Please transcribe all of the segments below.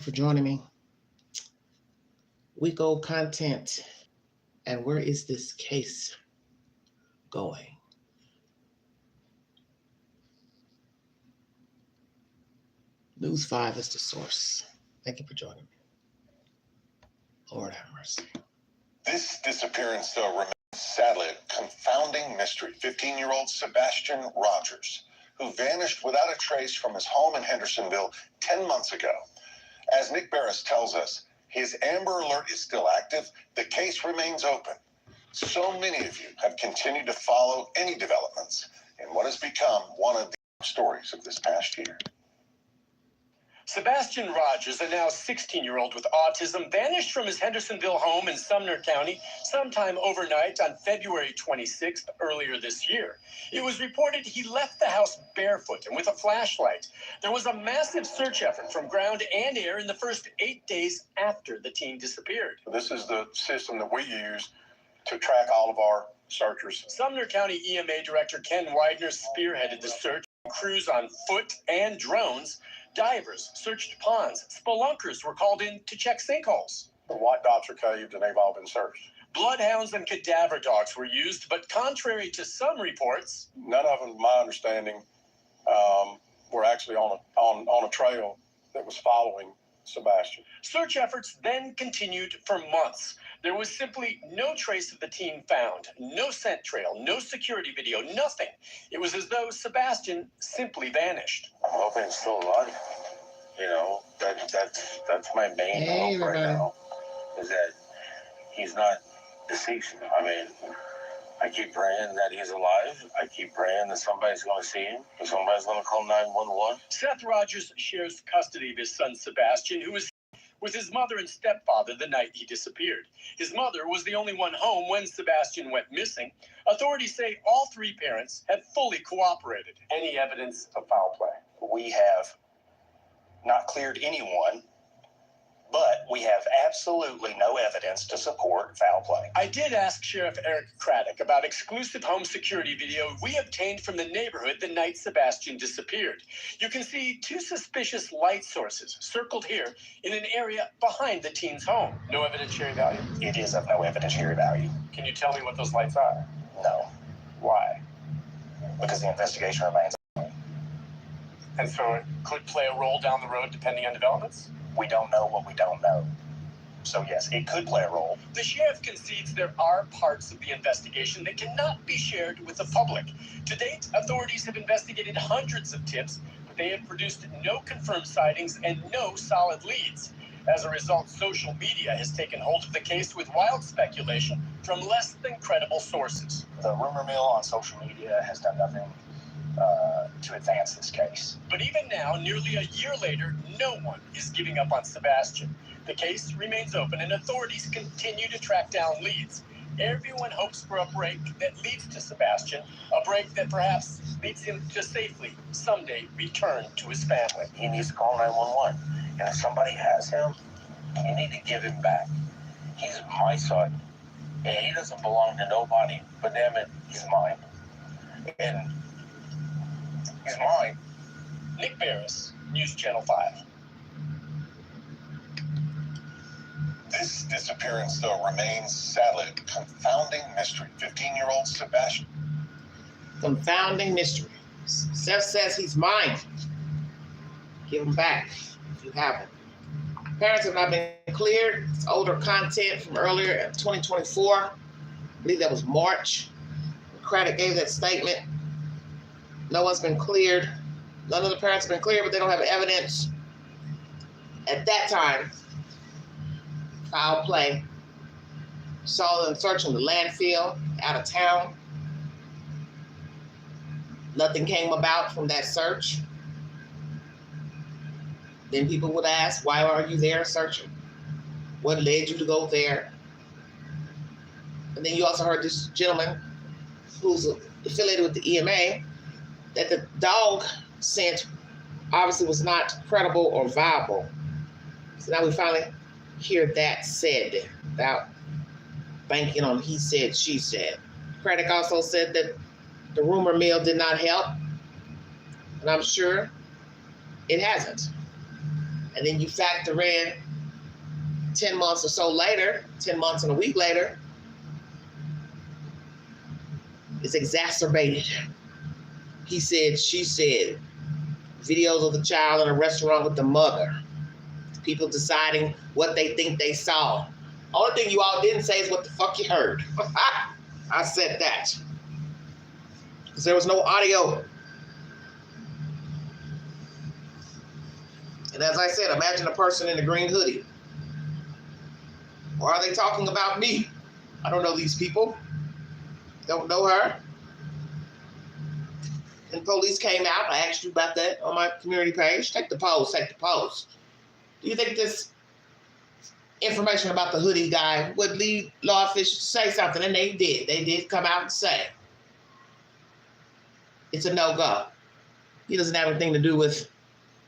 For joining me. Week old content. And where is this case going? News 5 is the source. Thank you for joining me. Lord have mercy. This disappearance, though, remains sadly a confounding mystery. 15-year-old Sebastian Rogers, who vanished without a trace from his home in Hendersonville 10 months ago. As Nick Barris tells us, his Amber Alert is still active. The case remains open. So many of you have continued to follow any developments in what has become one of the stories of this past year. Sebastian Rogers, a now 16-year-old with autism, vanished from his Hendersonville home in Sumner County sometime overnight on February 26th earlier this year. It was reported he left the house barefoot and with a flashlight. There was a massive search effort from ground and air in the first 8 days after the teen disappeared. This is the system that we use to track all of our searchers. Sumner County EMA Director Ken Widener spearheaded the search. Crews on foot and drones. Divers searched ponds. Spelunkers were called in to check sinkholes. The white dots are caved and they've all been searched. Bloodhounds and cadaver dogs were used, but contrary to some reports, none of them, my understanding, were actually on a trail that was following Sebastian. Search efforts then continued for months. There was simply no trace of the teen found, no scent trail, no security video, nothing. It was as though Sebastian simply vanished. I'm hoping he's still alive. You know, that's my main hope right now, is that he's not deceased. I mean, I keep praying that he's alive. I keep praying that somebody's going to see him, that somebody's going to call 911. Seth Rogers shares custody of his son Sebastian, who was with his mother and stepfather the night he disappeared. His mother was the only one home when Sebastian went missing. Authorities say all three parents have fully cooperated. Any evidence of foul play? We have not cleared anyone, but we have absolutely no evidence to support foul play. I did ask Sheriff Eric Craddock about exclusive home security video we obtained from the neighborhood the night Sebastian disappeared. You can see two suspicious light sources circled here in an area behind the teen's home. No evidentiary value? It is of no evidentiary value. Can you tell me what those lights are? No. Why? Because the investigation remains ongoing. And so it could play a role down the road depending on developments? We don't know what we don't know. So yes, it could play a role. The sheriff concedes there are parts of the investigation that cannot be shared with the public. To date, authorities have investigated hundreds of tips, but they have produced no confirmed sightings and no solid leads. As a result, social media has taken hold of the case with wild speculation from less than credible sources. The rumor mill on social media has done nothing to advance this case. But even now, nearly a year later, no one is giving up on Sebastian. The case remains open and authorities continue to track down leads. Everyone hopes for a break that leads to Sebastian, a break that perhaps leads him to safely someday return to his family. He needs to call 911. And if somebody has him, you need to give him back. He's my son, and he doesn't belong to nobody, but damn it, he's mine. And he's mine. Nick Barris, News Channel 5. This disappearance, though, remains sadly a confounding mystery. 15-year-old Sebastian. Confounding mystery. Seth says he's mine. Give him back if you have him. Parents have not been cleared. It's older content from earlier in 2024. I believe that was March. Craddock gave that statement. No one's been cleared. None of the parents have been cleared, but they don't have evidence. At that time, foul play. Saw them searching the landfill out of town. Nothing came about from that search. Then people would ask, why are you there searching? What led you to go there? And then you also heard this gentleman who's affiliated with the EMA that the dog scent obviously was not credible or viable. So now we finally hear that said without banking on he said, she said. Craddock also said that the rumor mill did not help, and I'm sure it hasn't. And then you factor in 10 months or so later, 10 months and a week later, it's exacerbated. He said, she said, videos of the child in a restaurant with the mother. People deciding what they think they saw. Only thing you all didn't say is what the fuck you heard. I said that. Because there was no audio. And as I said, imagine a person in a green hoodie. Or are they talking about me? I don't know these people. Don't know her. And police came out. I asked you about that on my community page. Take the polls. Take the polls. Do you think this information about the hoodie guy would lead law officials to say something? And they did. They did come out and say it's a no-go. He doesn't have anything to do with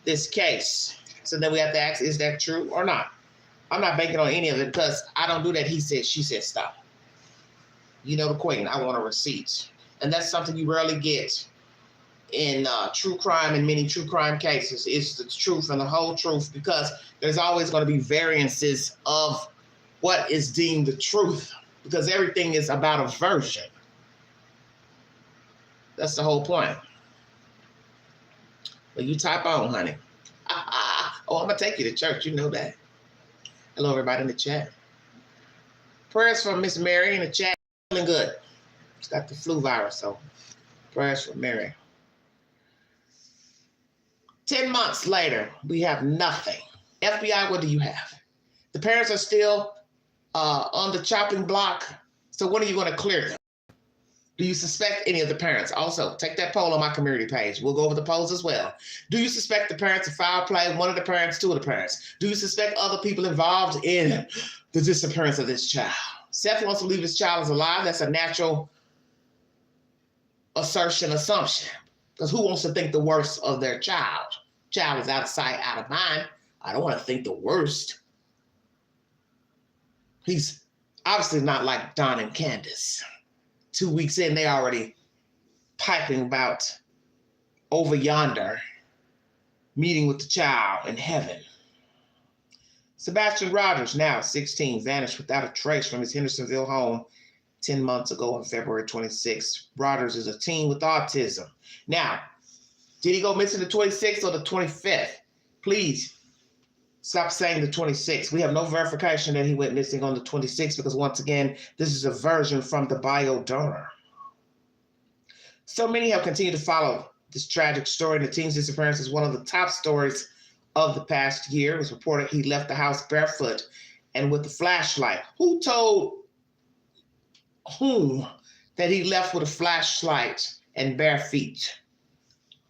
this case. So then we have to ask, is that true or not? I'm not banking on any of it because I don't do that he said, she said stuff. You know the queen, I want a receipt. And that's something you rarely get in true crime and many true crime cases. It's the truth and the whole truth, because there's always going to be variances of what is deemed the truth, because everything is about a version. That's the whole point. But you type on, honey. Oh, I'm going to take you to church. You know that. Hello, everybody in the chat. Prayers from Miss Mary in the chat. Feeling good. She's got the flu virus, so prayers for Mary. 10 months later, we have nothing. FBI, what do you have? The parents are still on the chopping block. So when are you going to clear them? Do you suspect any of the parents? Also, take that poll on my community page. We'll go over the polls as well. Do you suspect the parents of foul play, one of the parents, two of the parents? Do you suspect other people involved in the disappearance of this child? Seth wants to believe his child is alive. That's a natural assumption. Because who wants to think the worst of their child? Child is out of sight, out of mind. I don't want to think the worst. He's obviously not like Don and Candace. 2 weeks in, they already piping about over yonder, meeting with the child in heaven. Sebastian Rogers, now 16, vanished without a trace from his Hendersonville home 10 months ago on February 26th. Rogers is a teen with autism. Now, did he go missing the 26th or the 25th? Please stop saying the 26th. We have no verification that he went missing on the 26th because, once again, this is a version from the bio donor. So many have continued to follow this tragic story, and the teen's disappearance is one of the top stories of the past year. It was reported he left the house barefoot and with a flashlight. Who told whom that he left with a flashlight and bare feet?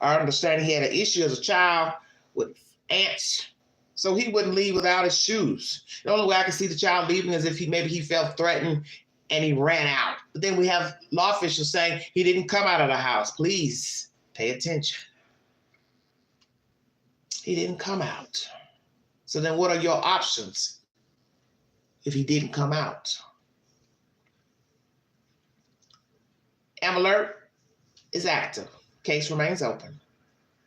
I understand he had an issue as a child with ants, so he wouldn't leave without his shoes. The only way I could see the child leaving is if maybe he felt threatened and he ran out. But then we have law officials saying he didn't come out of the house. Please pay attention. He didn't come out. So then what are your options if he didn't come out? Amber Alert is active. Case remains open.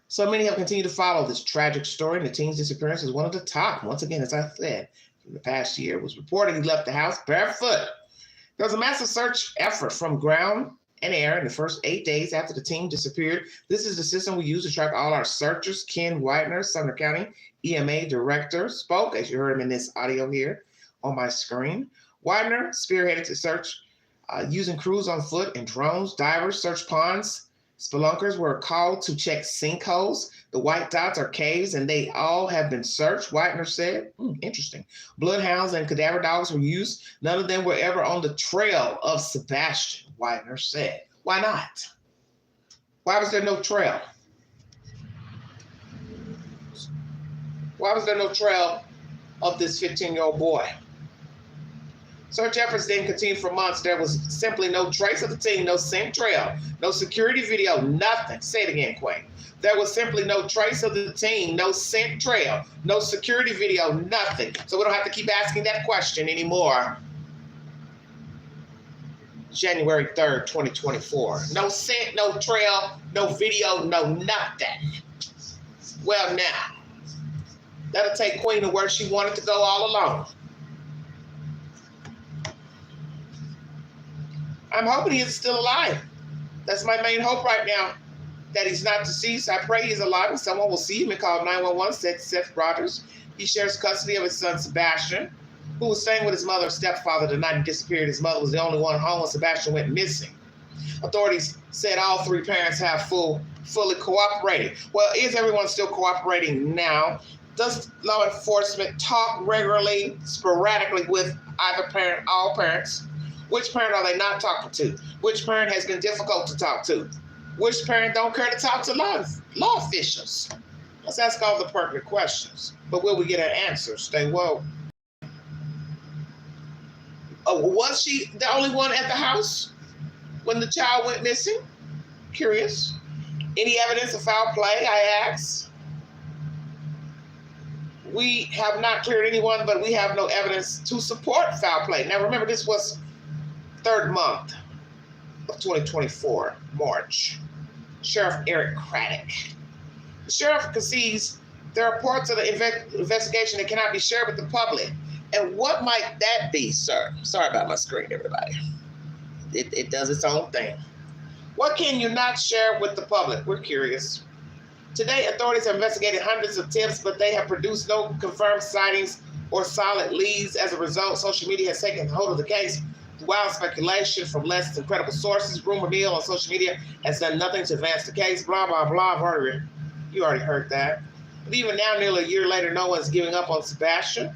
So many have continued to follow this tragic story, and the teen's disappearance is one of the top. Once again, as I said, in the past year, it was reported he left the house barefoot. There was a massive search effort from ground and air in the first 8 days after the teen disappeared. This is the system we use to track all our searchers. Ken Whitener, Sumner County EMA director, spoke, as you heard him in this audio here on my screen. Whitener spearheaded the search using crews on foot and drones. Divers searched ponds. Spelunkers were called to check sinkholes. The white dots are caves, and they all have been searched, Whitener said. Interesting. Bloodhounds and cadaver dogs were used. None of them were ever on the trail of Sebastian, Whitener said. Why not? Why was there no trail? Why was there no trail of this 15-year-old boy? Search efforts then continued for months. There was simply no trace of the teen, no scent trail, no security video, nothing. Say it again, Queen. There was simply no trace of the teen, no scent trail, no security video, nothing. So we don't have to keep asking that question anymore. January 3rd, 2024. No scent, no trail, no video, no nothing. Well, now, That'll take Queen to where she wanted to go all along. I'm hoping he is still alive. That's my main hope right now, that he's not deceased. I pray he's alive and someone will see him and call 911, said Seth Rogers. He shares custody of his son, Sebastian, who was staying with his mother and stepfather the night he disappeared. His mother was the only one home when Sebastian went missing. Authorities said all three parents have fully cooperated. Well, is everyone still cooperating now? Does law enforcement talk regularly, sporadically with either parent, all parents? Which parent are they not talking to? Which parent has been difficult to talk to? Which parent don't care to talk to law officials? Let's ask all the pertinent questions. But will we get an answer? Stay woke. Was she the only one at the house when the child went missing? Curious. Any evidence of foul play, I ask? We have not cleared anyone, but we have no evidence to support foul play. Now remember, this was third month of 2024, March. Sheriff Eric Craddock. The sheriff concedes there are parts of the investigation that cannot be shared with the public. And what might that be, sir? Sorry about my screen, everybody. It does its own thing. What can you not share with the public? We're curious. Today, authorities have investigated hundreds of tips, but they have produced no confirmed sightings or solid leads. As a result, social media has taken hold of the case. Wild speculation from less than credible sources. Rumor mill on social media has done nothing to advance the case. Blah, blah, blah. You already heard that. But even now, nearly a year later, no one's giving up on Sebastian.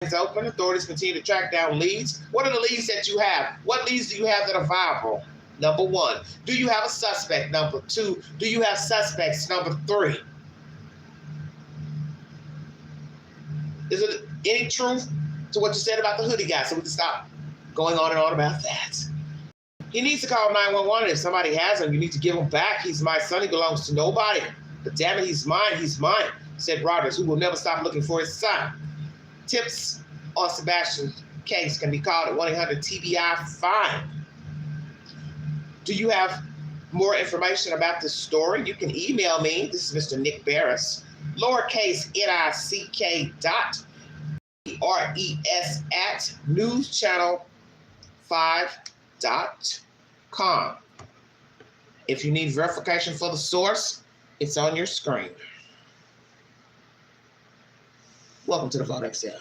It's open. Authorities continue to track down leads. What are the leads that you have? What leads do you have that are viable? Number one, do you have a suspect? Number two, do you have suspects? Number three, is it any truth to what you said about the hoodie guy? So we can stop going on and on about that. He needs to call 911. If somebody has him, you need to give him back. He's my son. He belongs to nobody. But damn it, he's mine. He's mine, said Rogers, who will never stop looking for his son. Tips on Sebastian's case can be called at 1-800-TBI-FINE. Do you have more information about this story? You can email me. This is Mr. Nick Barris, lowercase NICK dot RES at newschannel5.com. If you need verification for the source, it's on your screen. Welcome to the Vote XL.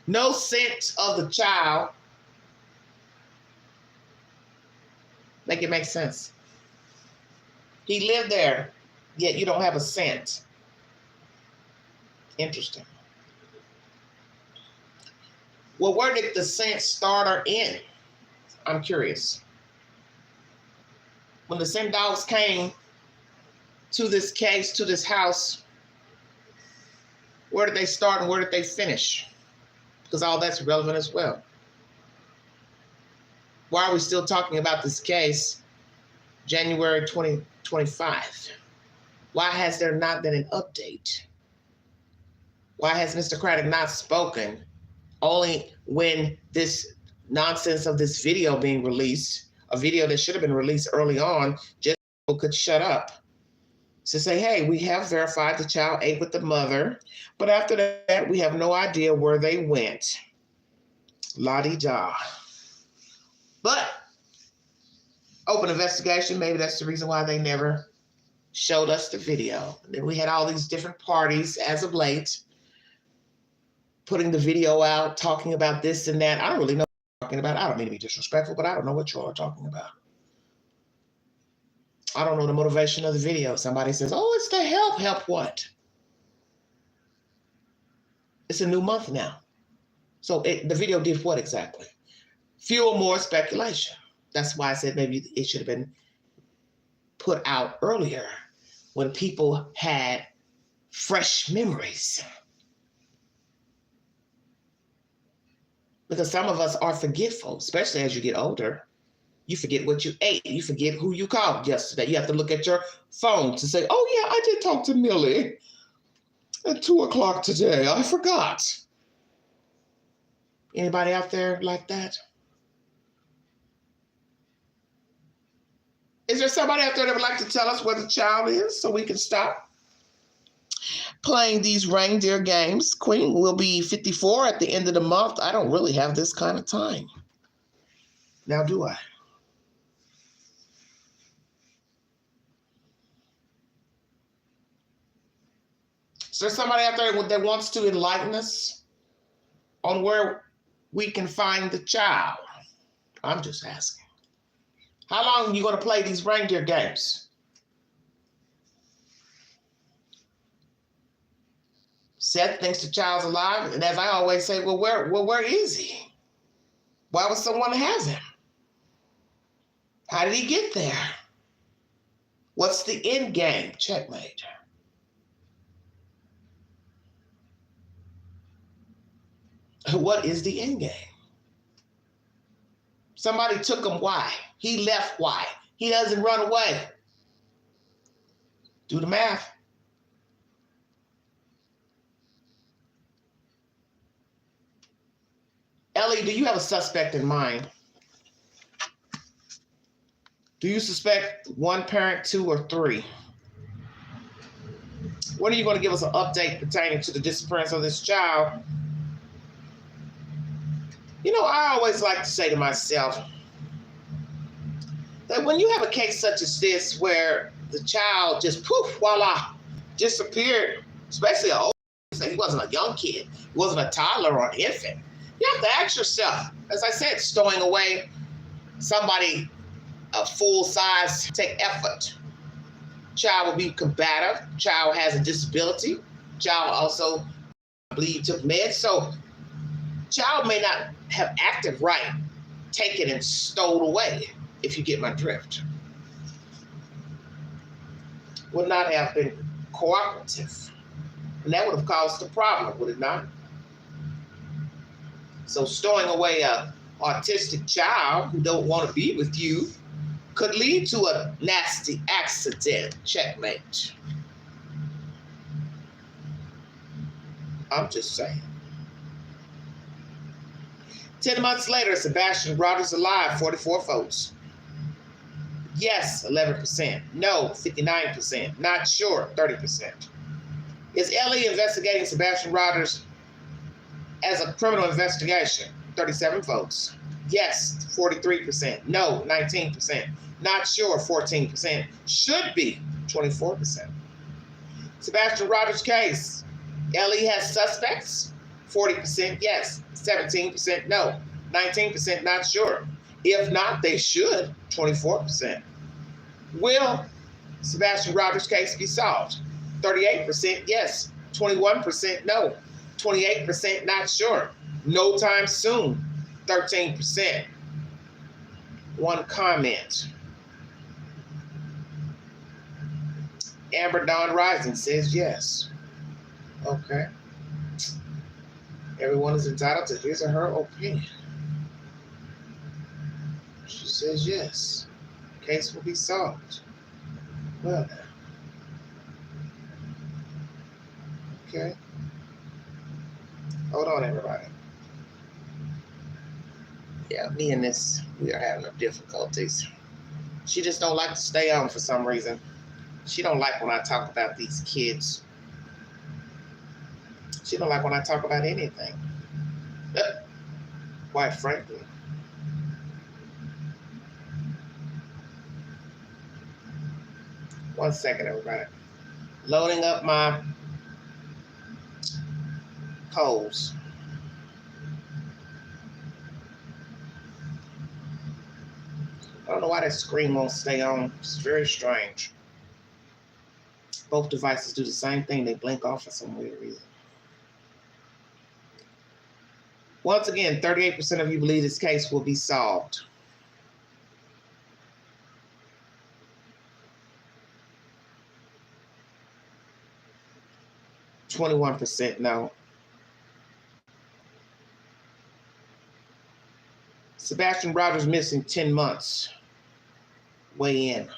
No scent of the child. Make it make sense. He lived there, yet you don't have a scent. Interesting. Well, where did the scent start or end? I'm curious. When the scent dogs came to this case, to this house, where did they start and where did they finish? Because all that's relevant as well. Why are we still talking about this case January 2025? Why has there not been an update? Why has Mr. Craddock not spoken only when this nonsense of this video being released, a video that should have been released early on, just people could shut up to say, hey, we have verified the child ate with the mother, but after that, we have no idea where they went. La-di-da. But open investigation, maybe that's the reason why they never showed us the video. And then we had all these different parties as of late putting the video out, talking about this and that. I don't really know what you're talking about. I don't mean to be disrespectful, but I don't know what you all are talking about. I don't know the motivation of the video. Somebody says, oh, it's to help. Help what? It's a new month now. So the video did what exactly? Fuel more speculation. That's why I said maybe it should have been put out earlier when people had fresh memories. Because some of us are forgetful, especially as you get older. You forget what you ate. You forget who you called yesterday. You have to look at your phone to say, oh, yeah, I did talk to Millie at 2:00 today. I forgot. Anybody out there like that? Is there somebody out there that would like to tell us where the child is so we can stop playing these reindeer games? Queen will be 54 at the end of the month. I don't really have this kind of time. Now, do I? Is there somebody out there that wants to enlighten us on where we can find the child? I'm just asking. How long are you going to play these reindeer games? Seth thinks the child's alive, and as I always say, well, where is he? Why would someone have him? How did he get there? What's the end game? Checkmate. What is the end game? Somebody took him. Why? He left. Why? He doesn't run away. Do the math. Ellie, do you have a suspect in mind? Do you suspect one parent, two, or three? When are you going to give us an update pertaining to the disappearance of this child? You know, I always like to say to myself that when you have a case such as this where the child just poof, voila, disappeared, especially an old person, he wasn't a young kid, he wasn't a toddler or an infant. You have to ask yourself, as I said, stowing away somebody a full size take effort. Child will be combative. Child has a disability. Child also, I believe, took meds. So child may not have acted right, taken and stowed away, if you get my drift. Would not have been cooperative. And that would have caused a problem, would it not? So stowing away an autistic child who don't want to be with you could lead to a nasty accident. Checkmate. I'm just saying. 10 months later, Sebastian Rogers alive, 44 votes. Yes, 11%. No, 59%. Not sure, 30%. Is Ellie investigating Sebastian Rogers as a criminal investigation? 37 votes. Yes, 43%. No, 19%. Not sure, 14%. Should be, 24%. Sebastian Rogers case. Ellie has suspects? 40% yes, 17% no, 19% not sure. If not, they should, 24%. Will Sebastian Rogers case be solved? 38% yes, 21% no, 28% not sure. No time soon, 13%. One comment. Amber Dawn Rising says yes. Okay. Everyone is entitled to his or her opinion. She says yes. Case will be solved. Well then. Okay. Hold on, everybody. Yeah, me and this, we are having difficulties. She just don't like to stay on for some reason. She don't like when I talk about these kids. She don't like when I talk about anything. Quite frankly. One second, everybody. Loading up my polls. I don't know why that screen won't stay on. It's very strange. Both devices do the same thing. They blink off for some weird reason. Once again, 38% of you believe this case will be solved. %, no. Sebastian Rogers missing 10 months. Weigh in.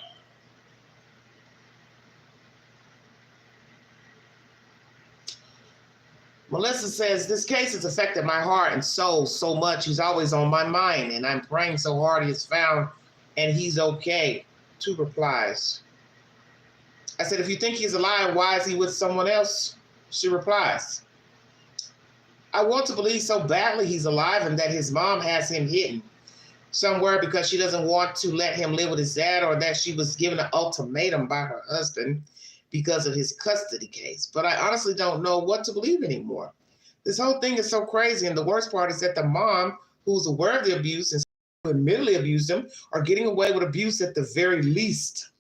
Melissa says, this case has affected my heart and soul so much. He's always on my mind, and I'm praying so hard he is found and he's okay. 2 replies. I said, if you think he's alive, why is he with someone else? She replies, I want to believe so badly he's alive and that his mom has him hidden somewhere because she doesn't want to let him live with his dad, or that she was given an ultimatum by her husband because of his custody case. But I honestly don't know what to believe anymore. This whole thing is so crazy, and the worst part is that the mom, who's aware of the abuse and who admittedly abused him, are getting away with abuse at the very least.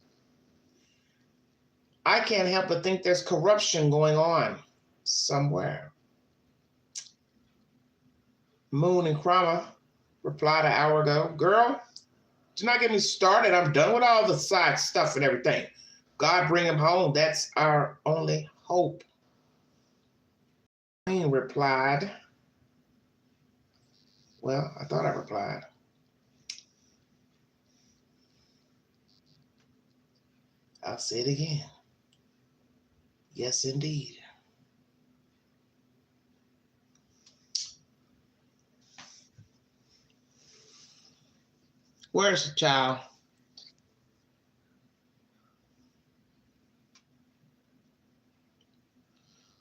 I can't help but think there's corruption going on somewhere. Moon and Krama replied an hour ago, girl, do not get me started. I'm done with all the side stuff and everything. God bring him home. That's our only hope. Queen replied, well, I thought I replied. I'll say it again. Yes, indeed. Where's the child?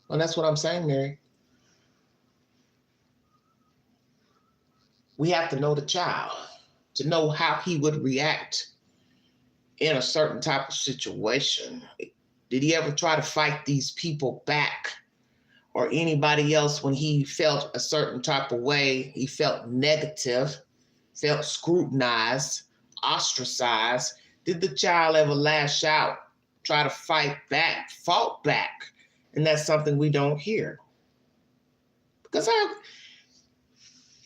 Well, that's what I'm saying, Mary. We have to know the child to know how he would react in a certain type of situation. Did he ever try to fight these people back or anybody else when he felt a certain type of way? He felt negative, felt scrutinized, ostracized. Did the child ever lash out, try to fight back, fought back? And that's something we don't hear. Because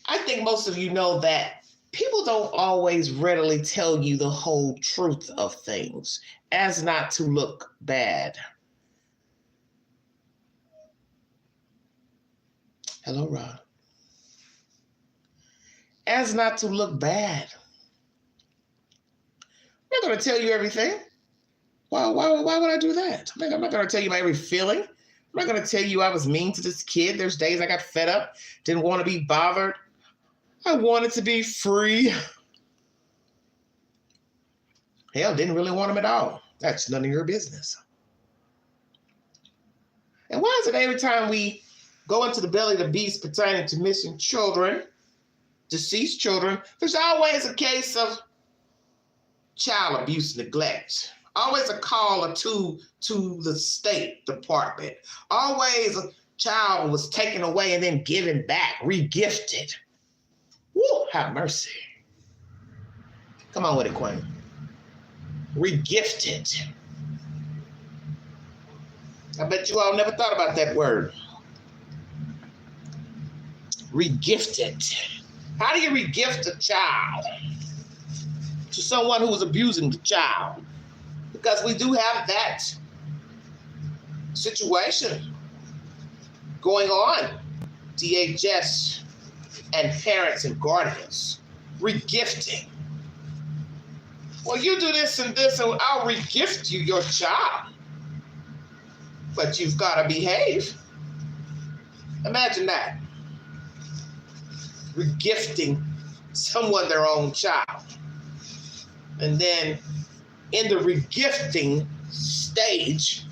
I think most of you know that people don't always readily tell you the whole truth of things, as not to look bad. Hello, Rod. As not to look bad. I'm not going to tell you everything. Why would I do that? I'm not going to tell you my every feeling. I'm not going to tell you I was mean to this kid. There's days I got fed up, didn't want to be bothered. I wanted to be free. Hell, didn't really want him at all. That's none of your business. And why is it every time we go into the belly of the beast pertaining to missing children, deceased children, there's always a case of child abuse, neglect. Always a call or two to the State Department. Always a child was taken away and then given back, regifted. Woo, have mercy. Come on with it, Queen. Regifted. I bet you all never thought about that word. Regifted. How do you regift a child to someone who was abusing the child? Because we do have that situation going on. DHS and parents and guardians regifting. Well, you do this and this, and I'll regift you your child. But you've got to behave. Imagine that. Regifting someone their own child. And then in the regifting stage,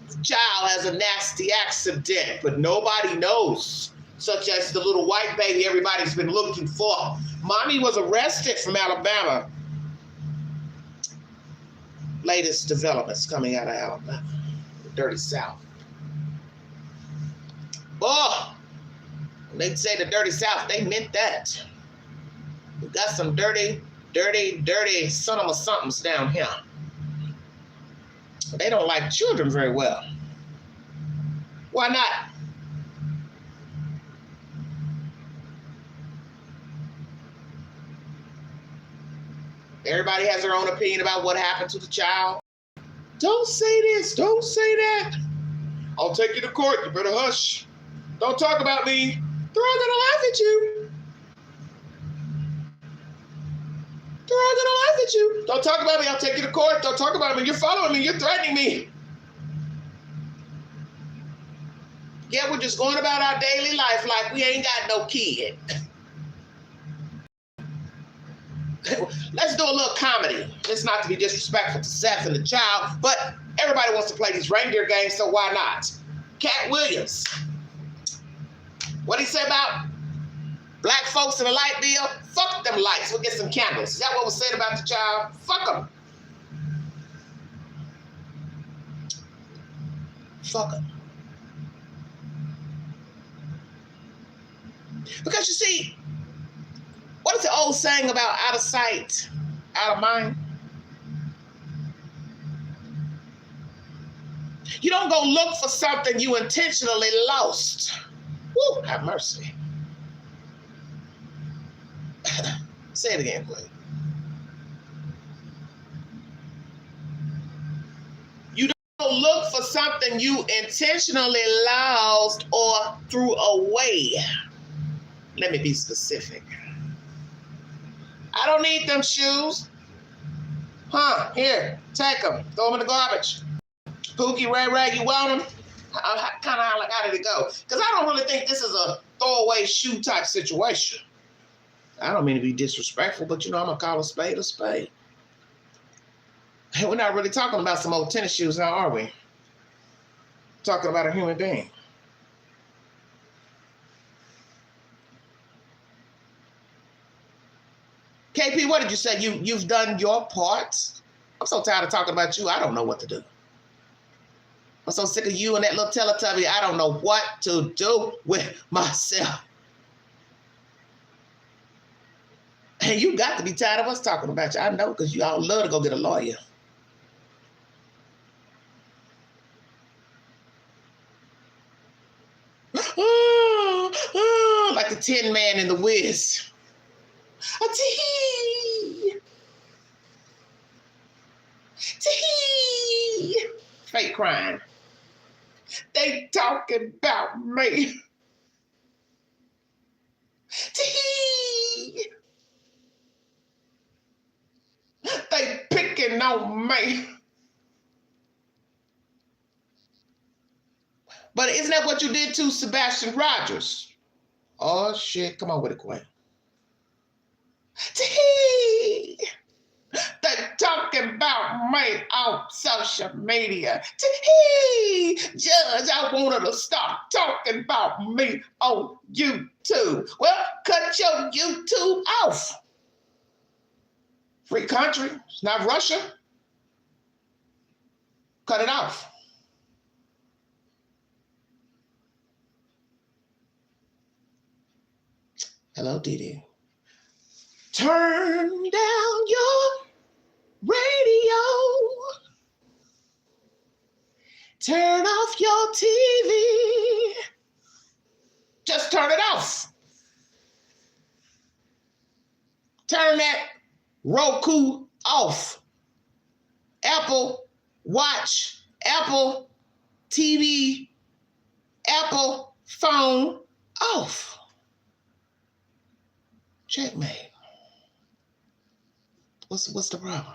the child has a nasty accident, but nobody knows, such as the little white baby everybody's been looking for. Mommy was arrested from Alabama. Latest developments coming out of Alabama, the dirty South. Oh, when they say the dirty South, they meant that. We got some dirty son of a somethings down here. They don't like children very well. Why not? Everybody has their own opinion about what happened to the child. Don't say this, don't say that. I'll take you to court, you better hush. Don't talk about me. They're all gonna laugh at you. They're all gonna laugh at you. Don't talk about me, I'll take you to court. Don't talk about me, you're following me, you're threatening me. Yeah, we're just going about our daily life like we ain't got no kid. let's do a little comedy. It's not to be disrespectful to Seth and the child, but everybody wants to play these reindeer games, so why not? Cat Williams. What did he say about black folks in the light bill? Fuck them lights. We'll get some candles. Is that what was said about the child? Fuck them. Fuck them. Because you see, what is the old saying about out of sight, out of mind? You don't go look for something you intentionally lost. Woo, have mercy. Say it again, please. You don't look for something you intentionally lost or threw away. Let me be specific. I don't need them shoes. Here, take them. Throw them in the garbage. Pookie, Ray Ray, you want them? Kind of like, how did it go? Because I don't really think this is a throwaway shoe type situation. I don't mean to be disrespectful, but I'm going to call a spade a spade. Hey, we're not really talking about some old tennis shoes now, are we? Talking about a human being. KP, what did you say? You've done your part? I'm so tired of talking about you, I don't know what to do. I'm so sick of you and that little Teletubby, I don't know what to do with myself. And you got to be tired of us talking about you. I know, because you all love to go get a lawyer. Like the Tin Man in The Wiz. A tee. Tee. Fake crying. They talking about me. Tee. They picking on me. But isn't that what you did to Sebastian Rogers? Oh shit, come on with it, Quinn. Tee. They talking about me on social media. Tee. Judge, I wanted to stop talking about me on YouTube. Well, cut your YouTube off. Free country. It's not Russia. Cut it off. Hello, Didi. Turn down your radio. Turn off your TV. Just turn it off. Turn that Roku off. Apple Watch, Apple TV, Apple phone off. Checkmate. What's the problem?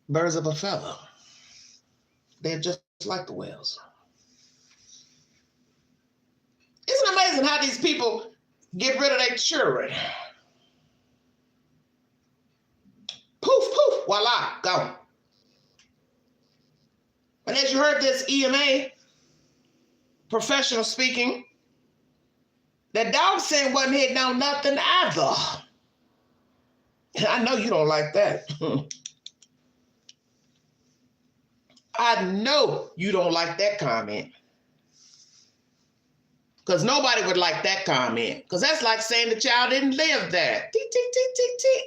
Birds of a feather. They're just like the whales. Isn't it amazing how these people get rid of their children? Poof, poof, voila, gone. And as you heard this EMA, professional speaking, that dog scent wasn't hitting on nothing either. And I know you don't like that. I know you don't like that comment. Because nobody would like that comment. Because that's like saying the child didn't live there. Tick, tick, tick, tick, tick.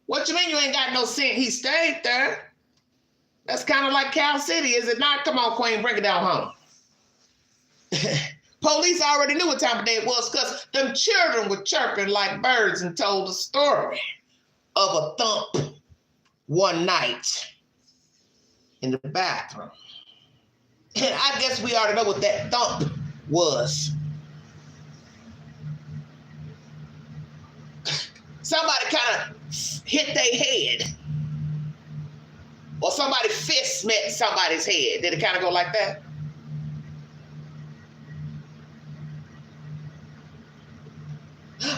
What you mean you ain't got no scent? He stayed there. That's kind of like Cal City, is it not? Come on, Queen, bring it down home. Police already knew what time of day it was because them children were chirping like birds and told a story of a thump one night in the bathroom. And I guess we already know what that thump was. Somebody kind of hit their head. Or somebody's fist met somebody's head. Did it kind of go like that?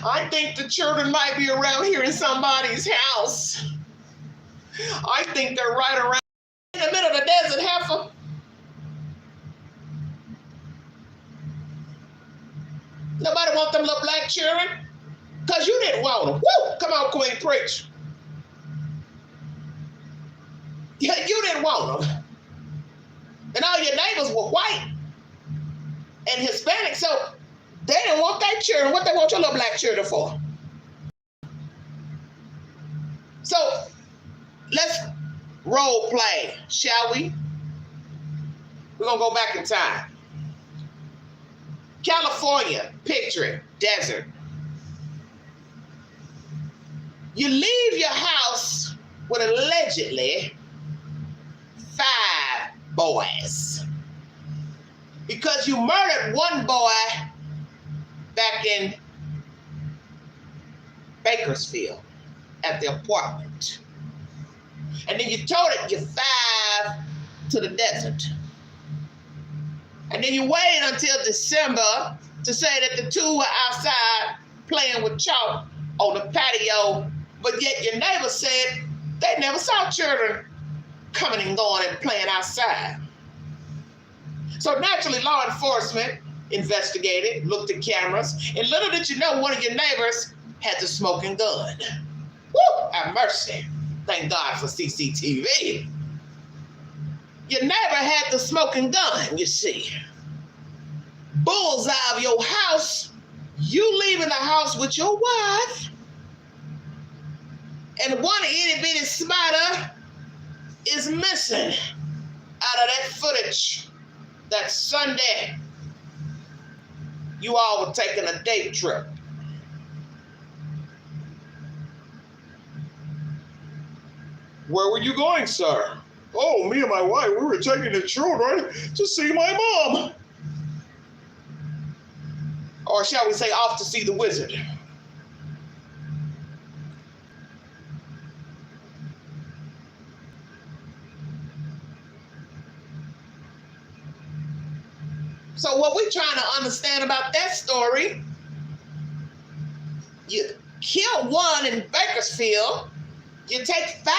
I think the children might be around here in somebody's house. I think they're right around in the middle of the desert, heifer. Nobody want them little black children? Because you didn't want them. Woo! Come on, Queen, preach. Yeah, you didn't want them. And all your neighbors were white and Hispanic, so they didn't want their children. What they want your little black children for? So let's role play, shall we? We're going to go back in time. California, picture it, desert. You leave your house with allegedly 5 boys because you murdered one boy back in Bakersfield at the apartment. And then you toted your 5 to the desert. And then you waited until December to say that the 2 were outside playing with chalk on the patio, but yet your neighbor said they never saw children coming and going and playing outside. So naturally, law enforcement investigated, looked at cameras, and little did you know one of your neighbors had the smoking gun. Woo! Have mercy. Thank God for CCTV. Your neighbor had the smoking gun, you see. Bullseye of your house, you leaving the house with your wife, and one itty bitty spider is missing out of that footage that Sunday you all were taking a date trip. Where were you going, sir? Oh, me and my wife, we were taking the children to see my mom. Or shall we say off to see the wizard. So what we're trying to understand about that story, you kill 1 in Bakersfield, you take 5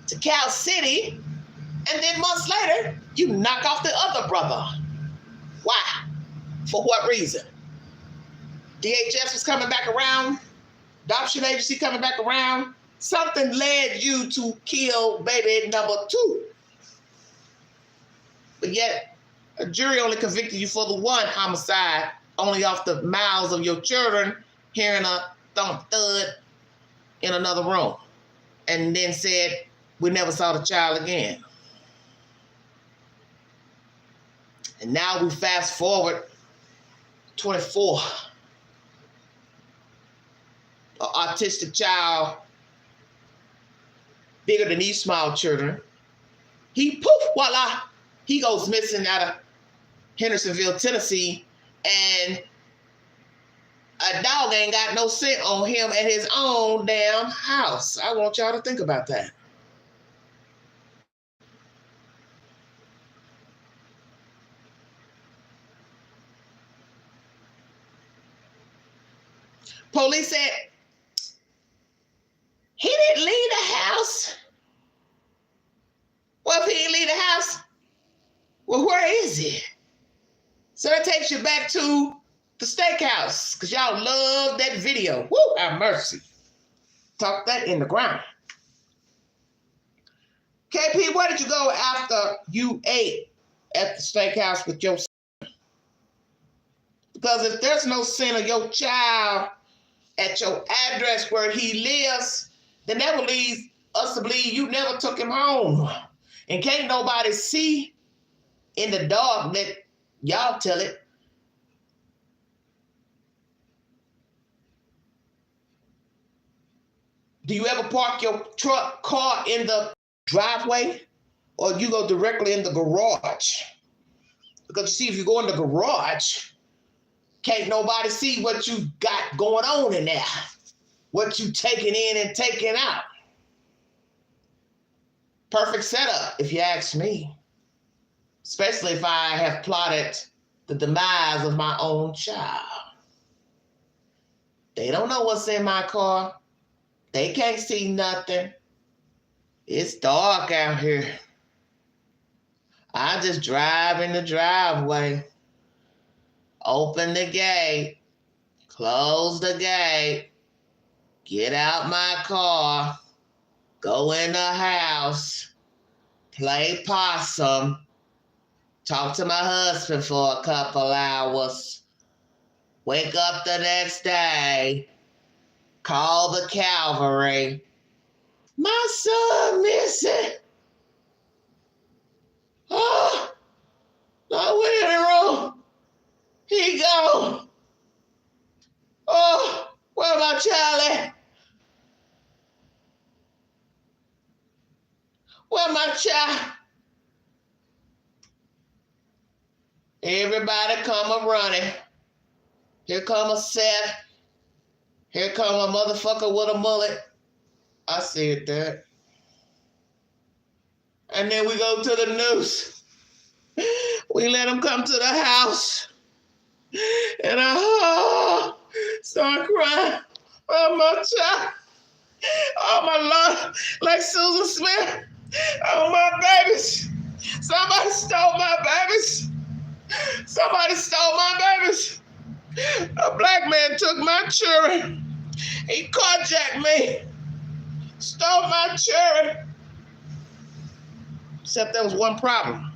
to Cal City, and then months later, you knock off the other brother. Why? For what reason? DHS was coming back around, adoption agency coming back around, something led you to kill baby number 2. But yet, a jury only convicted you for the 1 homicide, only off the mouths of your children hearing a thump thud in another room, and then said, we never saw the child again. And now we fast forward 24. An autistic child, bigger than these small children. He poof, voila, he goes missing out of Hendersonville, Tennessee, and a dog ain't got no scent on him at his own damn house. I want y'all to think about that. Police said, he didn't leave the house. Well, if he didn't leave the house, well, where is he? So that takes you back to the steakhouse, because y'all love that video. Woo, have mercy. Talk that in the ground. KP, where did you go after you ate at the steakhouse with your son? Because if there's no scent of your child at your address where he lives, then that will lead us to believe you never took him home. And can't nobody see in the dark that y'all tell it. Do you ever park your car in the driveway, or you go directly in the garage? Because you see, if you go in the garage, can't nobody see what you got going on in there, what you taking in and taking out. Perfect setup, if you ask me. Especially if I have plotted the demise of my own child. They don't know what's in my car. They can't see nothing. It's dark out here. I just drive in the driveway, open the gate, close the gate, get out my car, go in the house, play possum, talk to my husband for a couple hours, wake up the next day, call the cavalry. My son missing. Oh, no in the room. He gone. Oh, where my child at? Where my child? Everybody come a running. Here come a Seth. Here come a motherfucker with a mullet. I said that. And then we go to the news. We let him come to the house. And I start crying. Oh, my child. Oh, my Lord. Like Susan Smith. Oh, my babies. Somebody stole my babies. Somebody stole my babies. A black man took my children. He carjacked me. Stole my children. Except there was one problem.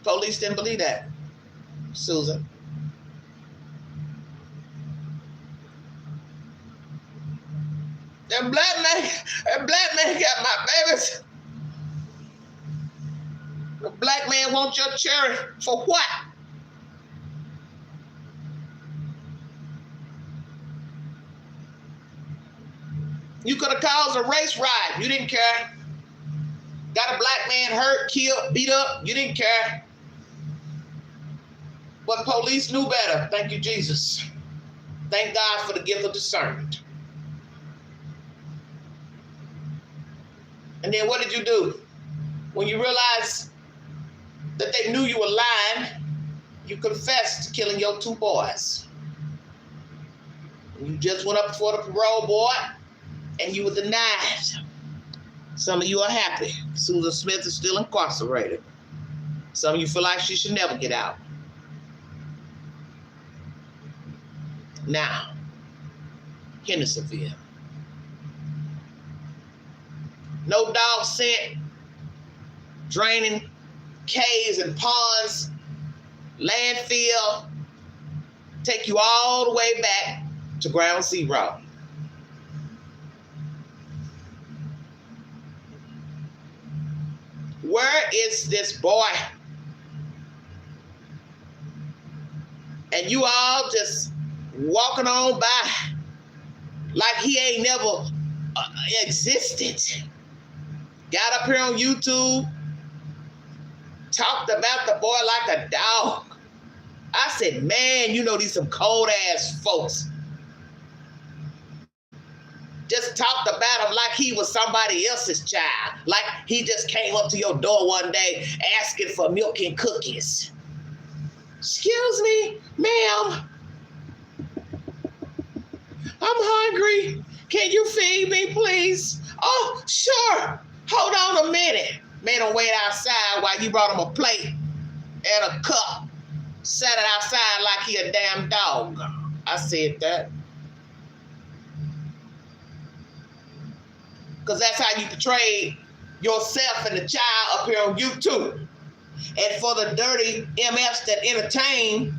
Police didn't believe that, Susan. That black man got my babies. The black man wants your children for what? You could have caused a race riot. You didn't care. Got a black man hurt, killed, beat up. You didn't care. But police knew better. Thank you, Jesus. Thank God for the gift of discernment. And then what did you do? When you realized that they knew you were lying, you confessed to killing your two boys. And you just went up before the parole board and you were denied. Some of you are happy. Susan Smith is still incarcerated. Some of you feel like she should never get out. Now, Hendersonville. No dog scent, draining caves and ponds, landfill, take you all the way back to ground zero. Where is this boy? And you all just walking on by like he ain't never existed. Got up here on YouTube, talked about the boy like a dog. I said, man, you know these some cold ass folks. Just talked about him like he was somebody else's child. Like he just came up to your door one day asking for milk and cookies. Excuse me, ma'am. I'm hungry. Can you feed me, please? Oh, sure. Hold on a minute. Made him wait outside while you brought him a plate and a cup. Sat it outside like he a damn dog. I said that. Because that's how you portray yourself and the child up here on YouTube. And for the dirty MFs that entertain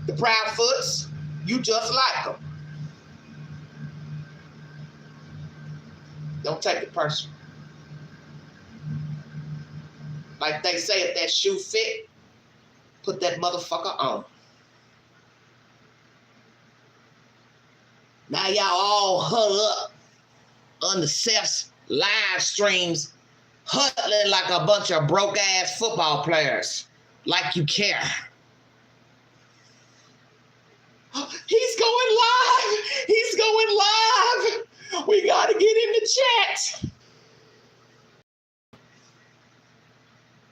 the Proudfoots, you just like them. Don't take it personal. Like they say, if that shoe fit, put that motherfucker on. Now y'all all huddled up under Seth's live streams, huddling like a bunch of broke-ass football players. Like you care. He's going live. He's going live. We got to get in the chat.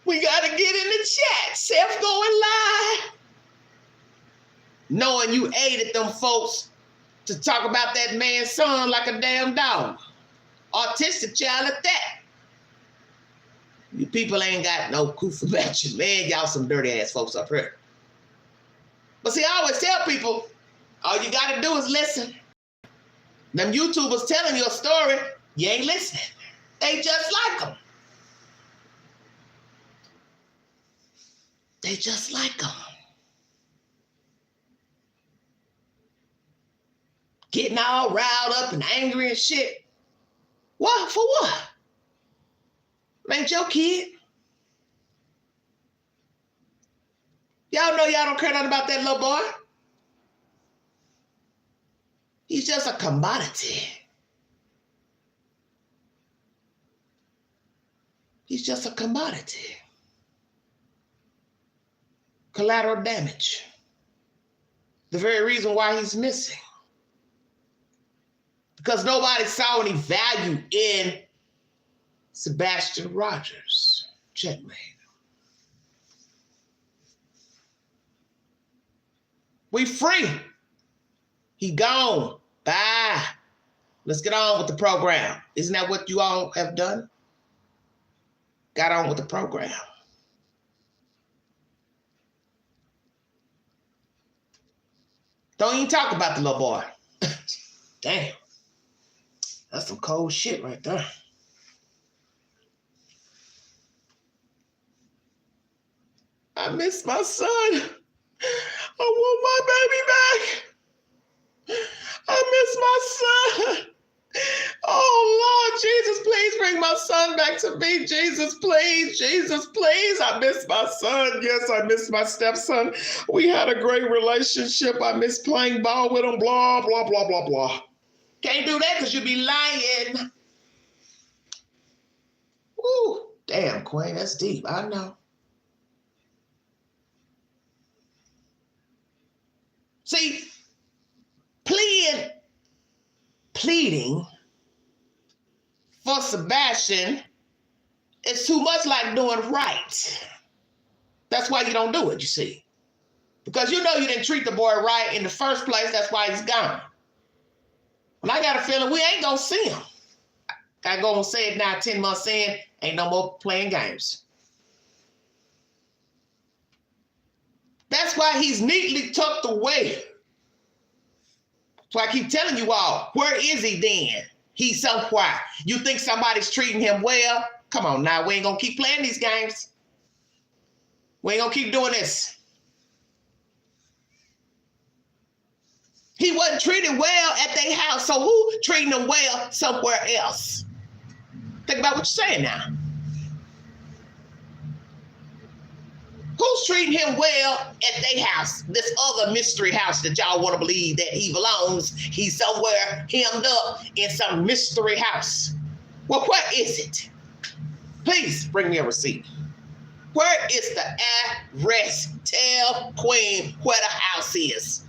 We got to get in the chat. Seth going live. Knowing you aided them folks to talk about that man's son like a damn dog. Autistic child at that. You people ain't got no goof about you, man. Y'all some dirty ass folks up here. But see, I always tell people, all you got to do is listen. Them YouTubers telling you a story, you ain't listening. They just like them. They just like them. Getting all riled up and angry and shit. What? For what? Ain't your kid. Y'all know y'all don't care nothing about that little boy. He's just a commodity. He's just a commodity. Collateral damage. The very reason why he's missing. Because nobody saw any value in Sebastian Rogers. Checkmate. We free. He gone. Bye. Let's get on with the program. Isn't that what you all have done? Got on with the program. Don't even talk about the little boy. Damn. That's some cold shit right there. I miss my son. I want my baby back. I miss my son. Oh, Lord, Jesus, please bring my son back to me. Jesus, please. Jesus, please. I miss my son. Yes, I miss my stepson. We had a great relationship. I miss playing ball with him. Blah, blah, blah, blah, blah. Can't do that because you'd be lying. Ooh, damn, Queen, that's deep. I know. See, pleading for Sebastian is too much like doing right. That's why you don't do it, you see. Because you know you didn't treat the boy right in the first place. That's why he's gone. And I got a feeling we ain't gonna see him. I go and say it now, 10 months in, ain't no more playing games. That's why he's neatly tucked away. So I keep telling you all, where is he then? He's somewhere. You think somebody's treating him well? Come on now, we ain't gonna keep playing these games. We ain't gonna keep doing this. He wasn't treated well at their house, so who treating him well somewhere else? Think about what you're saying now. Who's treating him well at their house? This other mystery house that y'all want to believe that he belongs. He's somewhere hemmed up in some mystery house. Well, where is it? Please bring me a receipt. Where is the address? Tell Queen where the house is.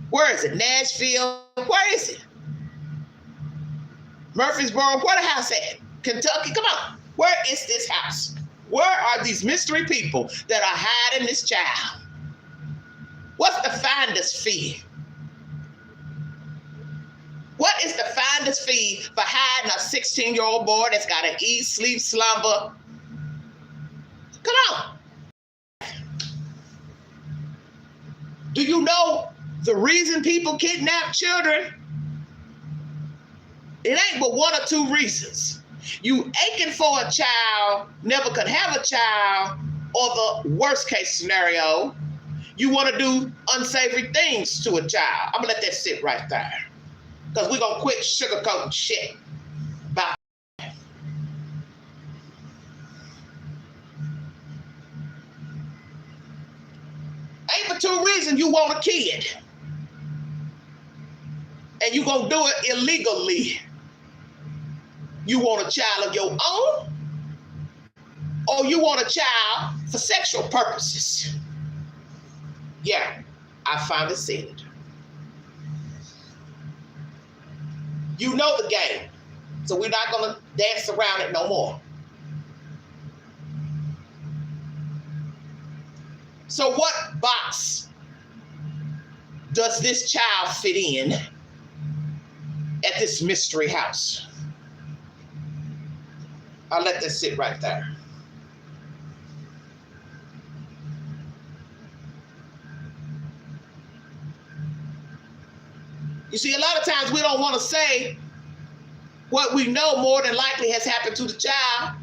Where is it? Nashville? Where is it? Murfreesboro? Where the house at? Kentucky? Come on. Where is this house? Where are these mystery people that are hiding this child? What's the finder's fee? What is the finder's fee for hiding a 16-year-old boy that's got to eat, sleep, slumber? Come on. Do you know the reason people kidnap children? It ain't but one or two reasons. You aching for a child, never could have a child, or the worst case scenario, you want to do unsavory things to a child. I'm gonna let that sit right there. Because we're gonna quit sugarcoating shit about it. Ain't but two reasons you want a kid. And you gonna do it illegally. You want a child of your own, or you want a child for sexual purposes. Yeah, I finally said it. You know the game, so we're not going to dance around it no more. So what box does this child fit in at this mystery house? I'll let that sit right there. You see, a lot of times we don't want to say what we know more than likely has happened to the child.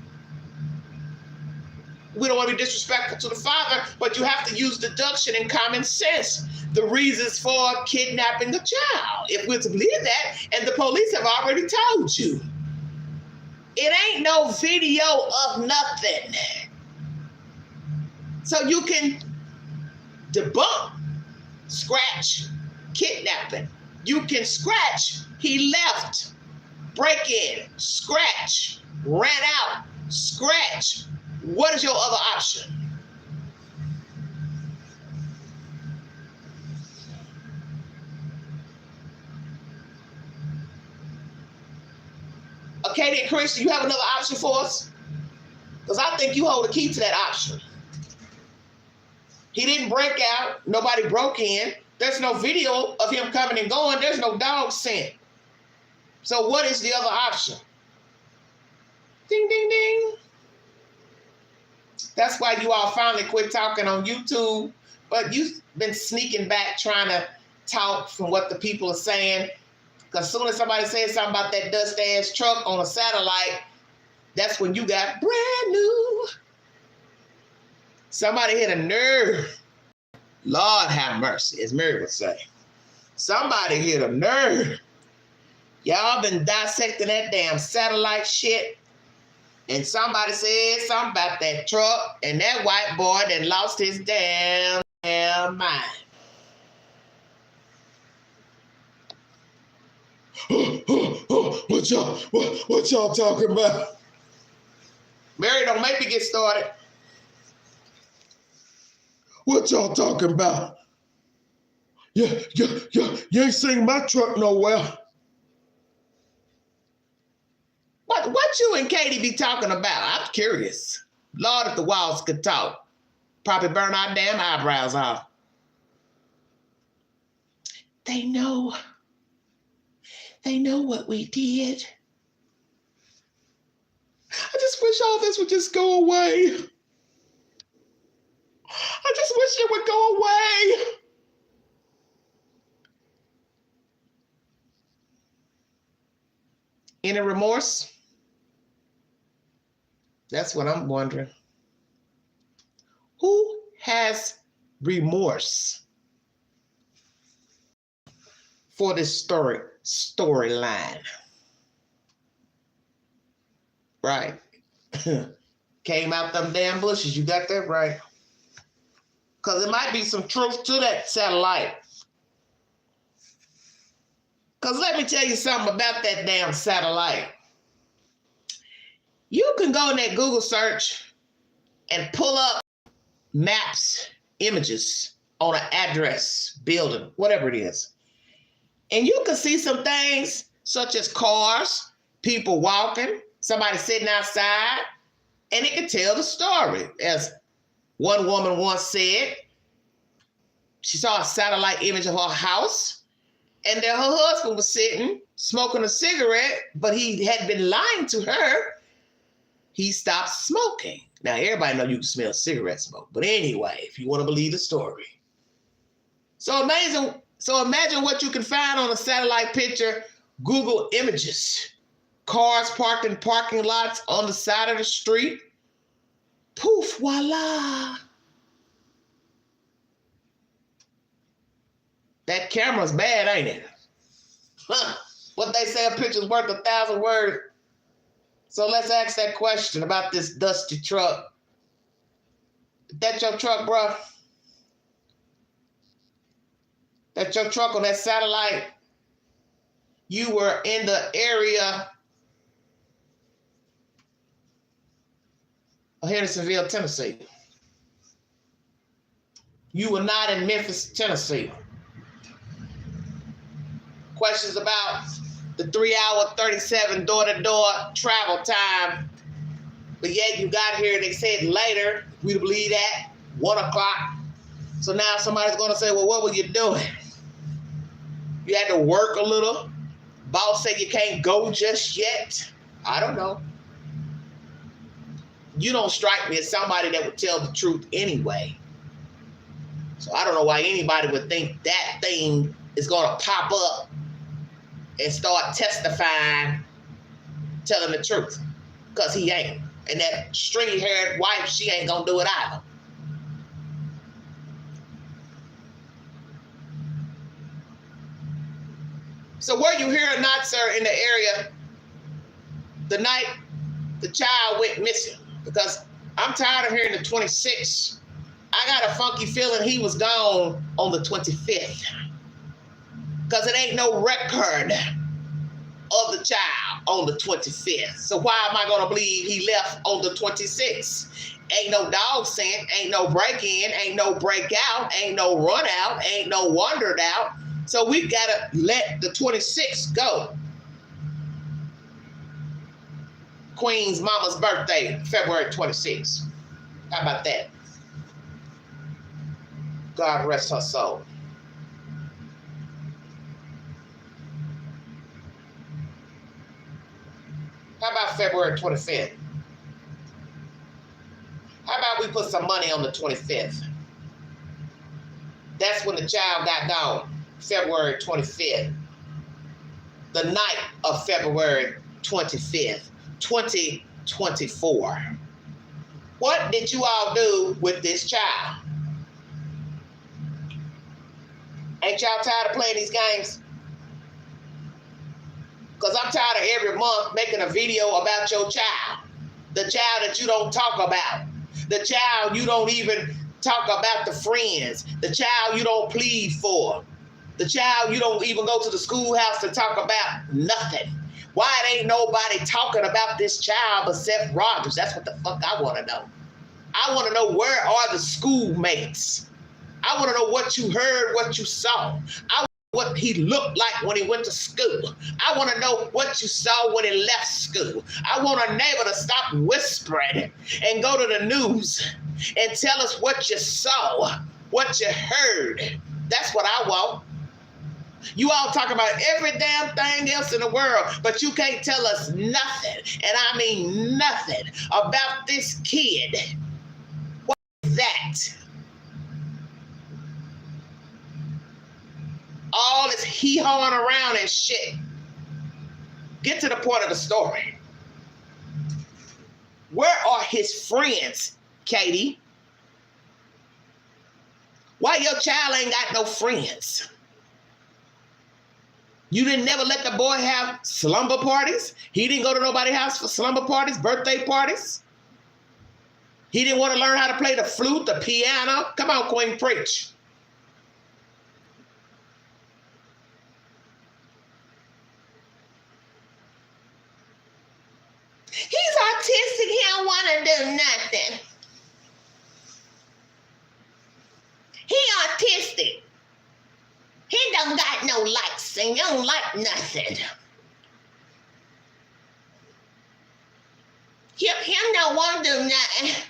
We don't want to be disrespectful to the father, but you have to use deduction and common sense. The reasons for kidnapping the child, if we're to believe that, and the police have already told you. It ain't no video of nothing. So you can debunk, scratch, kidnapping. You can scratch, he left, break in, scratch, ran out, scratch. What is your other option? Okay, then, Chris, do you have another option for us? Because I think you hold the key to that option. He didn't break out. Nobody broke in. There's no video of him coming and going. There's no dog scent. So what is the other option? Ding, ding, ding. That's why you all finally quit talking on YouTube, but you've been sneaking back trying to talk from what the people are saying. Because as soon as somebody says something about that dust-ass truck on a satellite, that's when you got brand new. Somebody hit a nerve. Lord have mercy, as Mary would say. Somebody hit a nerve. Y'all been dissecting that damn satellite shit. And somebody said something about that truck, and that white boy that lost his damn mind. What y'all talking about? Mary, don't make me get started. What y'all talking about? You ain't seen my truck nowhere. What you and Katie be talking about? I'm curious. Lord, if the walls could talk, probably burn our damn eyebrows off. They know what we did. I just wish all this would just go away. I just wish it would go away. Any remorse? That's what I'm wondering. Who has remorse for this storyline? Right. Came out them damn bushes. You got that right. Because there might be some truth to that satellite. Because let me tell you something about that damn satellite. You can go in that Google search and pull up maps, images on an address, building, whatever it is. And you can see some things such as cars, people walking, somebody sitting outside, and it can tell the story. As one woman once said, she saw a satellite image of her house, and there her husband was sitting, smoking a cigarette, but he had been lying to her. He stopped smoking. Now, everybody knows you can smell cigarette smoke, but anyway, if you want to believe the story. So imagine what you can find on a satellite picture, Google images. Cars parked in parking lots on the side of the street. Poof, voila. That camera's bad, ain't it? Huh. What they say, a picture's worth 1,000 words. So let's ask that question about this dusty truck. Is that your truck, bro? That's your truck on that satellite? You were in the area of Hendersonville, Tennessee. You were not in Memphis, Tennessee. Questions about the 3-hour 37 door-to-door travel time. But yet you got here, they said later, we believe that, 1 o'clock. So now somebody's going to say, well, what were you doing? You had to work a little. Boss said you can't go just yet. I don't know. You don't strike me as somebody that would tell the truth anyway. So I don't know why anybody would think that thing is going to pop up and start testifying, telling the truth. Because he ain't. And that stringy-haired wife, she ain't going to do it either. So were you here or not, sir, in the area the night the child went missing? Because I'm tired of hearing the 26th. I got a funky feeling he was gone on the 25th. Because it ain't no record of the child on the 25th. So why am I going to believe he left on the 26th? Ain't no dog scent, ain't no break-in, ain't no break-out, ain't no run-out, ain't no wandered out. So we've got to let the 26th go. Queen's mama's birthday, February 26th. How about that? God rest her soul. How about February 25th? How about we put some money on the 25th? That's when the child got gone, February 25th. The night of February 25th, 2024. What did you all do with this child? Ain't y'all tired of playing these games? Because I'm tired of every month making a video about your child. The child that you don't talk about. The child you don't even talk about the friends. The child you don't plead for. The child you don't even go to the schoolhouse to talk about nothing. Why ain't nobody talking about this child but Seth Rogers? That's what the fuck I want to know. I want to know, where are the schoolmates? I want to know what you heard, what you saw. I want to know what he looked like when he went to school. I want to know what you saw when he left school. I want a neighbor to stop whispering and go to the news and tell us what you saw, what you heard. That's what I want. You all talk about every damn thing else in the world, but you can't tell us nothing, and I mean nothing, about this kid. What is that? All this hee-hawing around and shit. Get to the point of the story. Where are his friends, Katie? Why your child ain't got no friends? You didn't never let the boy have slumber parties? He didn't go to nobody's house for slumber parties, birthday parties? He didn't want to learn how to play the flute, the piano? Come on, Queen, preach. He's autistic. He don't want to do nothing. He autistic. He don't got no likes and you don't like nothing. Him don't want to do nothing.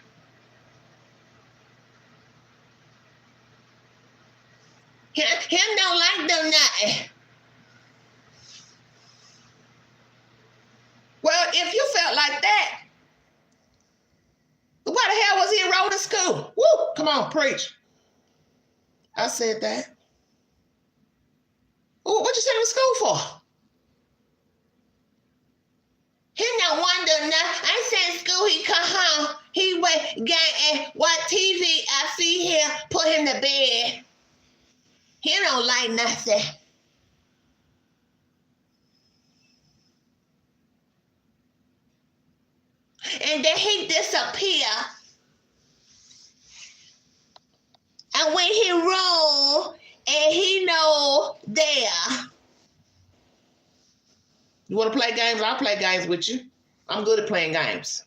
Him don't like do nothing. Well, if you felt like that, why the hell was he enrolled in school? Woo! Come on, preach. I said that. Ooh, what you send him to school for? He don't want to do nothing. I said school, he come home. He went, watch TV. I see him, put him to bed. He don't like nothing. And then he disappear. And when he roll, and he no there. You want to play games? I'll play games with you. I'm good at playing games.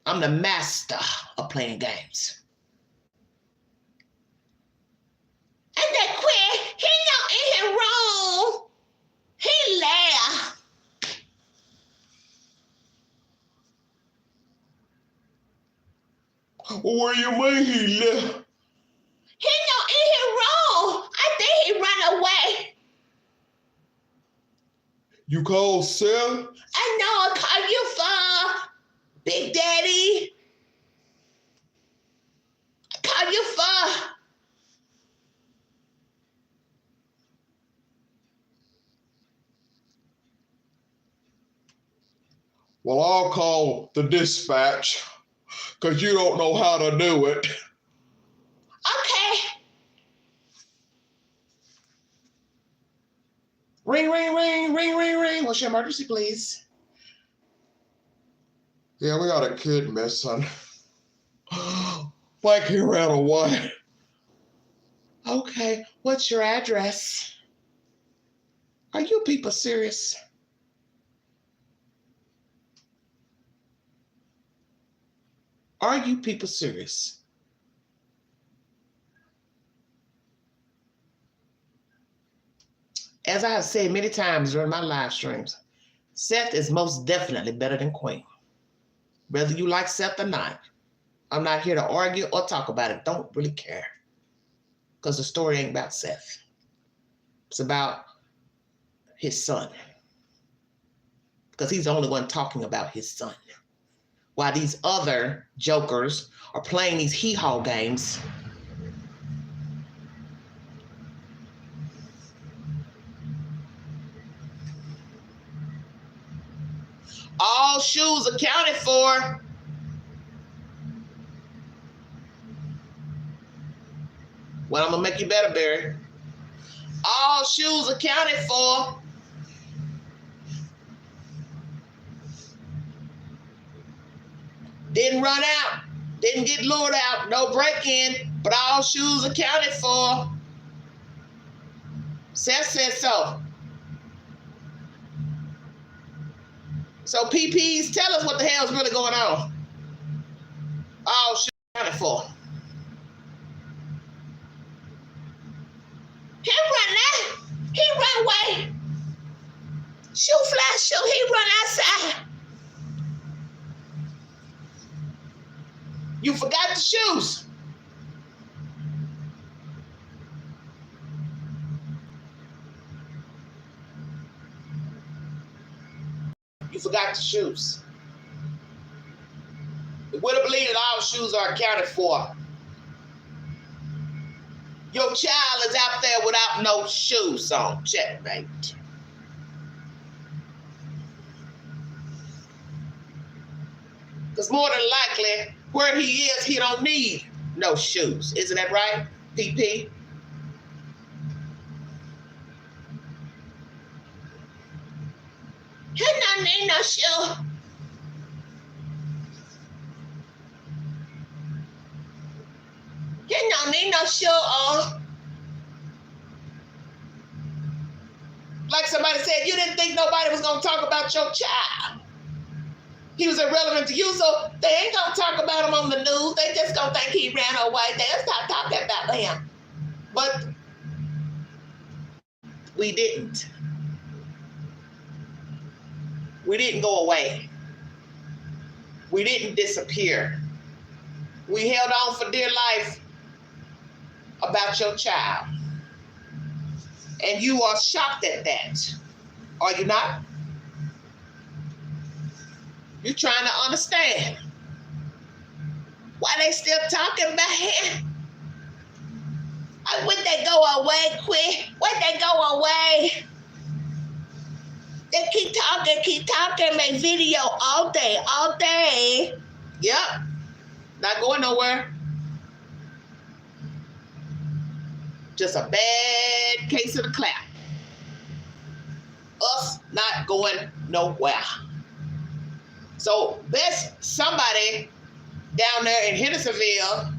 I'm the master of playing games. And that Quinn, he not in his room. He left. What do you mean he left? He not in his room. I think he run away. You called Seth? I know, I called you for Big Daddy. I called you for. Well, I'll call the dispatch because you don't know how to do it. Okay. Ring, ring, ring, ring, ring, ring. What's your emergency, please? Yeah, we got a kid missing. Like he ran away. Okay, what's your address? Are you people serious? Are you people serious? As I have said many times during my live streams, Seth is most definitely better than Queen. Whether you like Seth or not, I'm not here to argue or talk about it. Don't really care. Because the story ain't about Seth. It's about his son. Because he's the only one talking about his son. While these other jokers are playing these hee-haw games. All shoes accounted for. Well, I'm going to make you better, Barry. All shoes accounted for. Didn't run out. Didn't get lured out. No break-in. But all shoes accounted for. Seth said so. So PPs, tell us what the hell's really going on. All shoes accounted for. He run out. He run away. Shoe fly shoe. He run outside. You forgot the shoes. You forgot the shoes. You would have believed that all shoes are accounted for. Your child is out there without no shoes on. Checkmate. Because more than likely, where he is, he don't need no shoes. Isn't that right, PP? He don't need no shoe. He don't need no shoe on. Like somebody said, you didn't think nobody was going to talk about your child. He was irrelevant to you, so they ain't going to talk about him on the news. They just going to think he ran away. They'll stop talking about him. But we didn't. We didn't go away. We didn't disappear. We held on for dear life about your child. And you are shocked at that. Are you not? You're trying to understand why they still talking about him. Would they go away quick? Would they go away? They keep talking, make video all day. Yep, not going nowhere. Just a bad case of the clap. Us not going nowhere. So best somebody down there in Hendersonville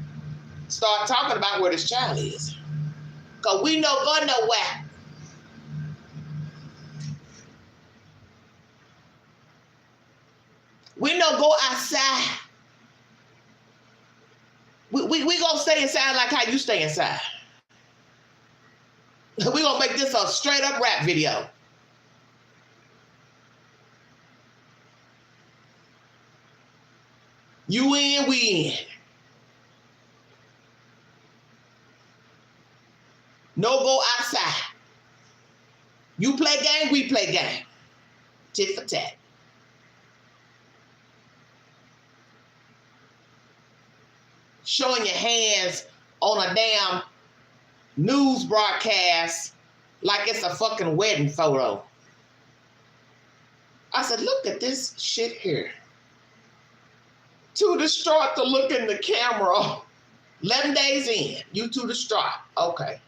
start talking about where this child is. Because we don't go nowhere. We don't go outside. We gonna stay inside like how you stay inside. We're going to make this a straight up rap video. You in, we in. No go outside. You play game, we play game. Tit for tat. Showing your hands on a damn news broadcast like it's a fucking wedding photo. I said, look at this shit here. Too distraught to look in the camera. 11 days in, you too distraught. Okay.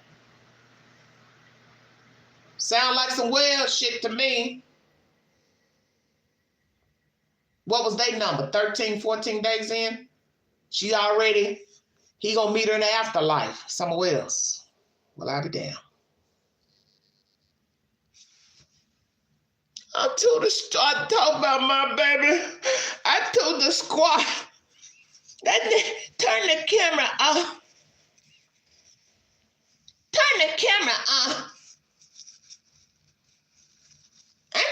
Sound like some well shit to me. What was their number? 13, 14 days in? He gonna meet her in the afterlife somewhere else. Well, I'll be damned. I'm too distraught to talk about my baby. I told the squad, turn the camera off. Turn the camera off. I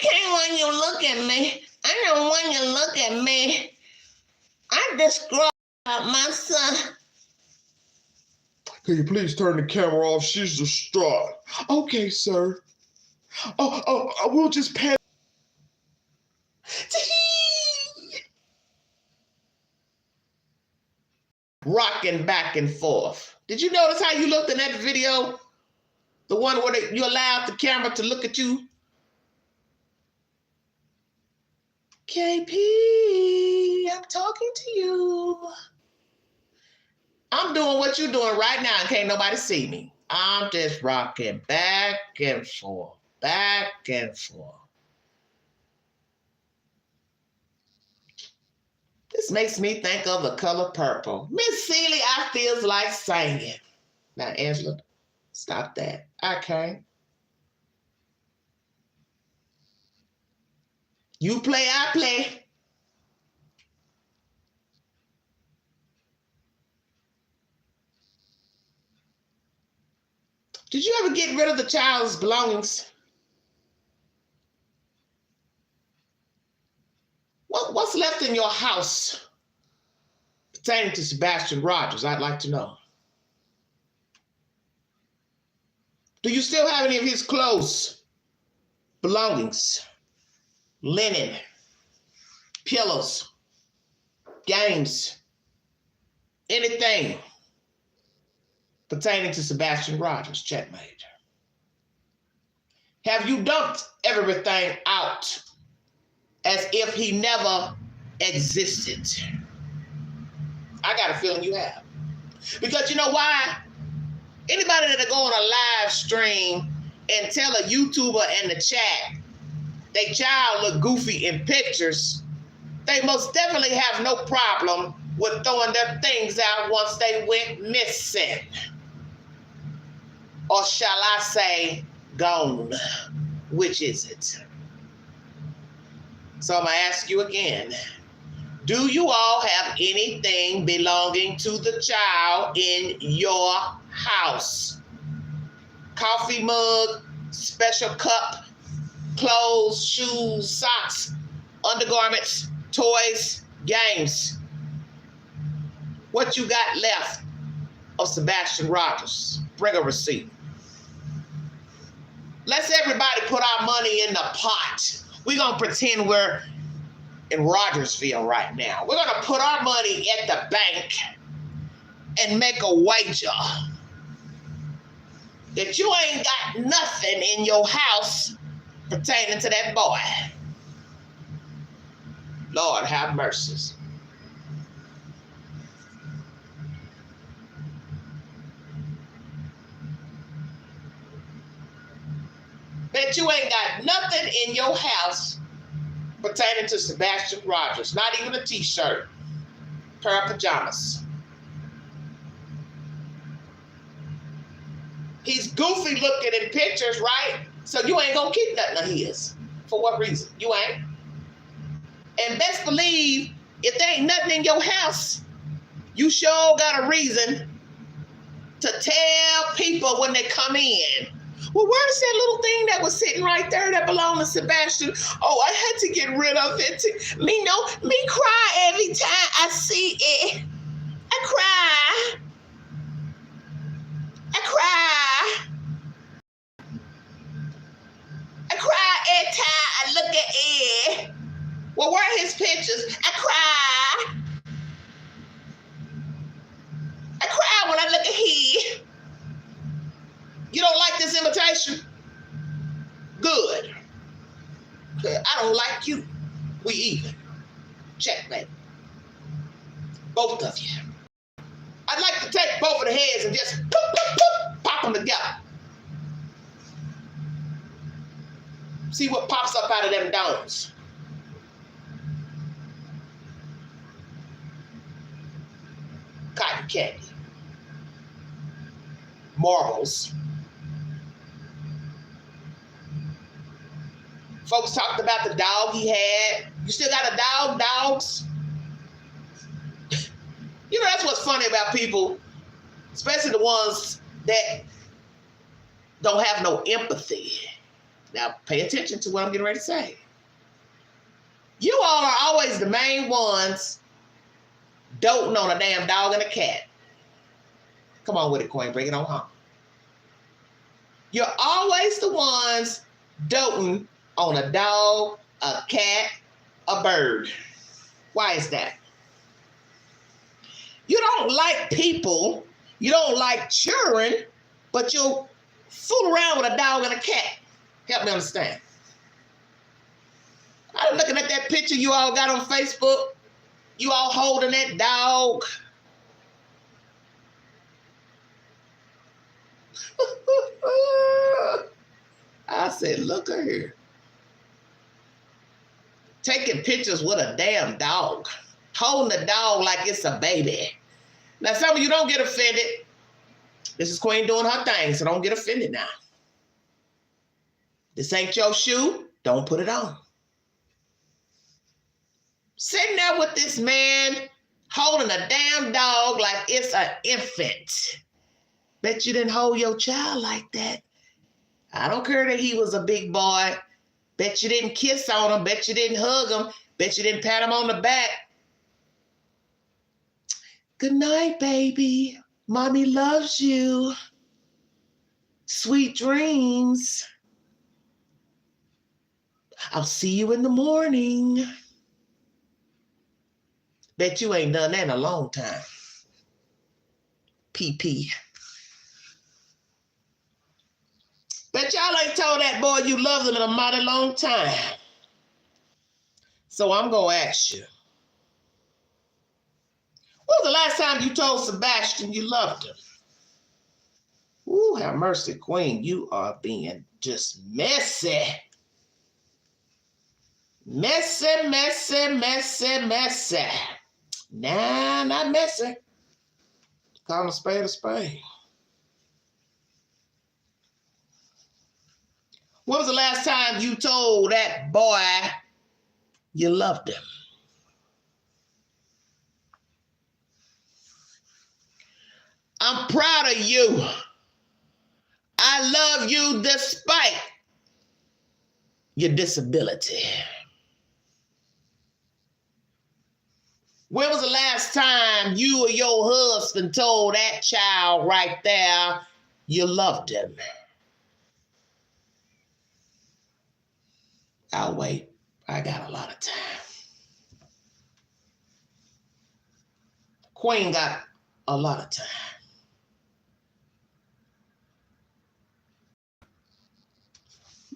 can't when you look at me. I don't want you to look at me. I describe my son. Can you please turn the camera off? She's distraught. Okay, sir. We'll just pan. Rocking back and forth. Did you notice how you looked in that video? The one where you allowed the camera to look at you? KP, I'm talking to you. I'm doing what you're doing right now and can't nobody see me. I'm just rocking back and forth, back and forth. This makes me think of The Color Purple. Miss Seeley, I feels like singing. Now, Angela, stop that. I can't. You play, I play. Did you ever get rid of the child's belongings? What's left in your house pertaining to Sebastian Rogers? I'd like to know. Do you still have any of his clothes, belongings, linen, pillows, games, anything pertaining to Sebastian Rogers? Checkmate. Have you dumped everything out as if he never existed? I got a feeling you have. Because you know why? Anybody that'll go on a live stream and tell a YouTuber in the chat they child look goofy in pictures, they most definitely have no problem with throwing their things out once they went missing. Or shall I say, gone. Which is it? So I'm going to ask you again. Do you all have anything belonging to the child in your house? Coffee mug, special cup, clothes, shoes, socks, undergarments, toys, games. What you got left of Sebastian Rogers? Bring a receipt. Let's everybody put our money in the pot. We're going to pretend we're in Rogersville right now. We're going to put our money at the bank and make a wager that you ain't got nothing in your house pertaining to that boy. Lord, have mercy. Bet you ain't got nothing in your house pertaining to Sebastian Rogers. Not even a t-shirt, pair of pajamas. He's goofy looking in pictures, right? So you ain't gonna keep nothing of his. For what reason? You ain't. And best believe, if there ain't nothing in your house, you sure got a reason to tell people when they come in, well, where's that little thing that was sitting right there that belonged to Sebastian? Oh, I had to get rid of it. Me cry every time I see it. I cry. I cry every time I look at it. Well, where are his pictures? I cry. I cry when I look at he. You don't like this invitation? Good. I don't like you. We even. Checkmate. Both of you. I'd like to take both of the heads and just pop them together. See what pops up out of them domes. Cotton candy. Marbles. Folks talked about the dog he had. You still got a dog, dogs? You know, that's what's funny about people, especially the ones that don't have no empathy. Now, pay attention to what I'm getting ready to say. You all are always the main ones doting on a damn dog and a cat. Come on with it, Queen. Bring it on home. You're always the ones doting on a dog, a cat, a bird. Why is that? You don't like people, you don't like children, but you'll fool around with a dog and a cat. Help me understand. I'm looking at that picture you all got on Facebook. You all holding that dog. I said, look at here. Taking pictures with a damn dog. Holding the dog like it's a baby. Now, some of you don't get offended. This is Queen doing her thing, so don't get offended now. This ain't your shoe. Don't put it on. Sitting there with this man holding a damn dog like it's an infant. Bet you didn't hold your child like that. I don't care that he was a big boy. Bet you didn't kiss on him. Bet you didn't hug him. Bet you didn't pat him on the back. Good night, baby. Mommy loves you. Sweet dreams. I'll see you in the morning. Bet you ain't done that in a long time. PP. Bet y'all ain't told that boy you love him in a mighty long time. So I'm going to ask you. When was the last time you told Sebastian you loved him? Ooh, have mercy, Queen. You are being just messy. Messy, messy, messy, messy. Nah, not messy. Call a spade a spade. When was the last time you told that boy you loved him? I'm proud of you. I love you despite your disability. When was the last time you or your husband told that child right there you loved him? I'll wait. I got a lot of time. Queen got a lot of time.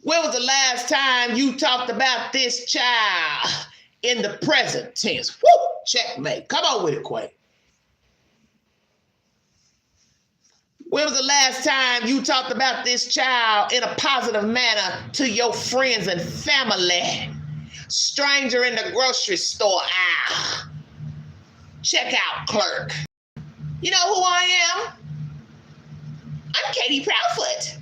When was the last time you talked about this child in the present tense? Woo! Checkmate. Come on with it, Queen. When was the last time you talked about this child in a positive manner to your friends and family? Stranger in the grocery store aisle. Checkout clerk. You know who I am? I'm Katie Proudfoot.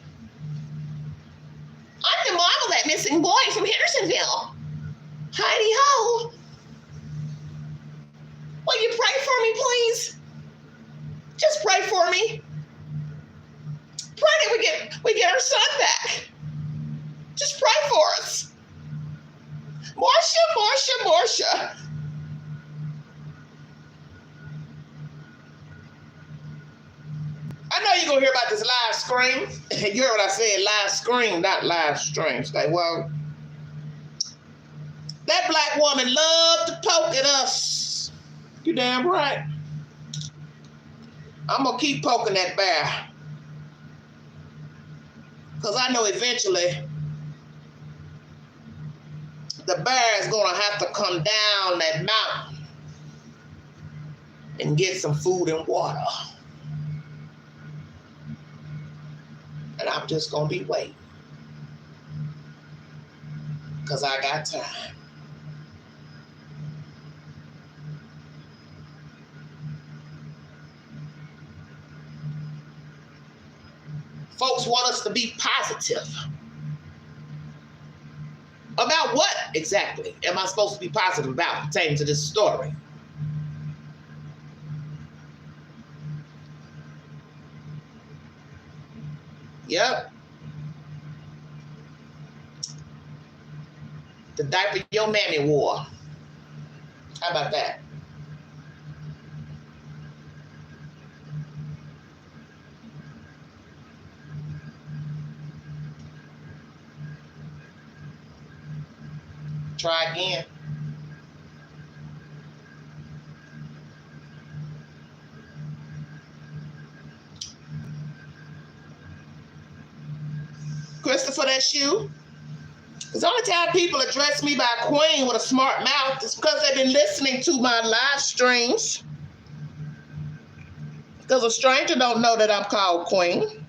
I'm the mom of that missing boy from Hendersonville. Heidi ho. Will you pray for me, please? Just pray for me. get our son back. Just pray for us. Marsha. I know you're going to hear about this live stream. You heard what I said, live stream, not live stream. It's like, well, that black woman loved to poke at us. You damn right. I'm going to keep poking that bear. Because I know eventually the bear is going to have to come down that mountain and get some food and water. And I'm just going to be waiting. Because I got time. Folks want us to be positive. About what exactly am I supposed to be positive about pertaining to this story? Yep. The diaper your mammy wore. How about that? Try again. Christopher, that's you. It's the only time people address me by queen with a smart mouth is because they've been listening to my live streams. Because a stranger don't know that I'm called queen.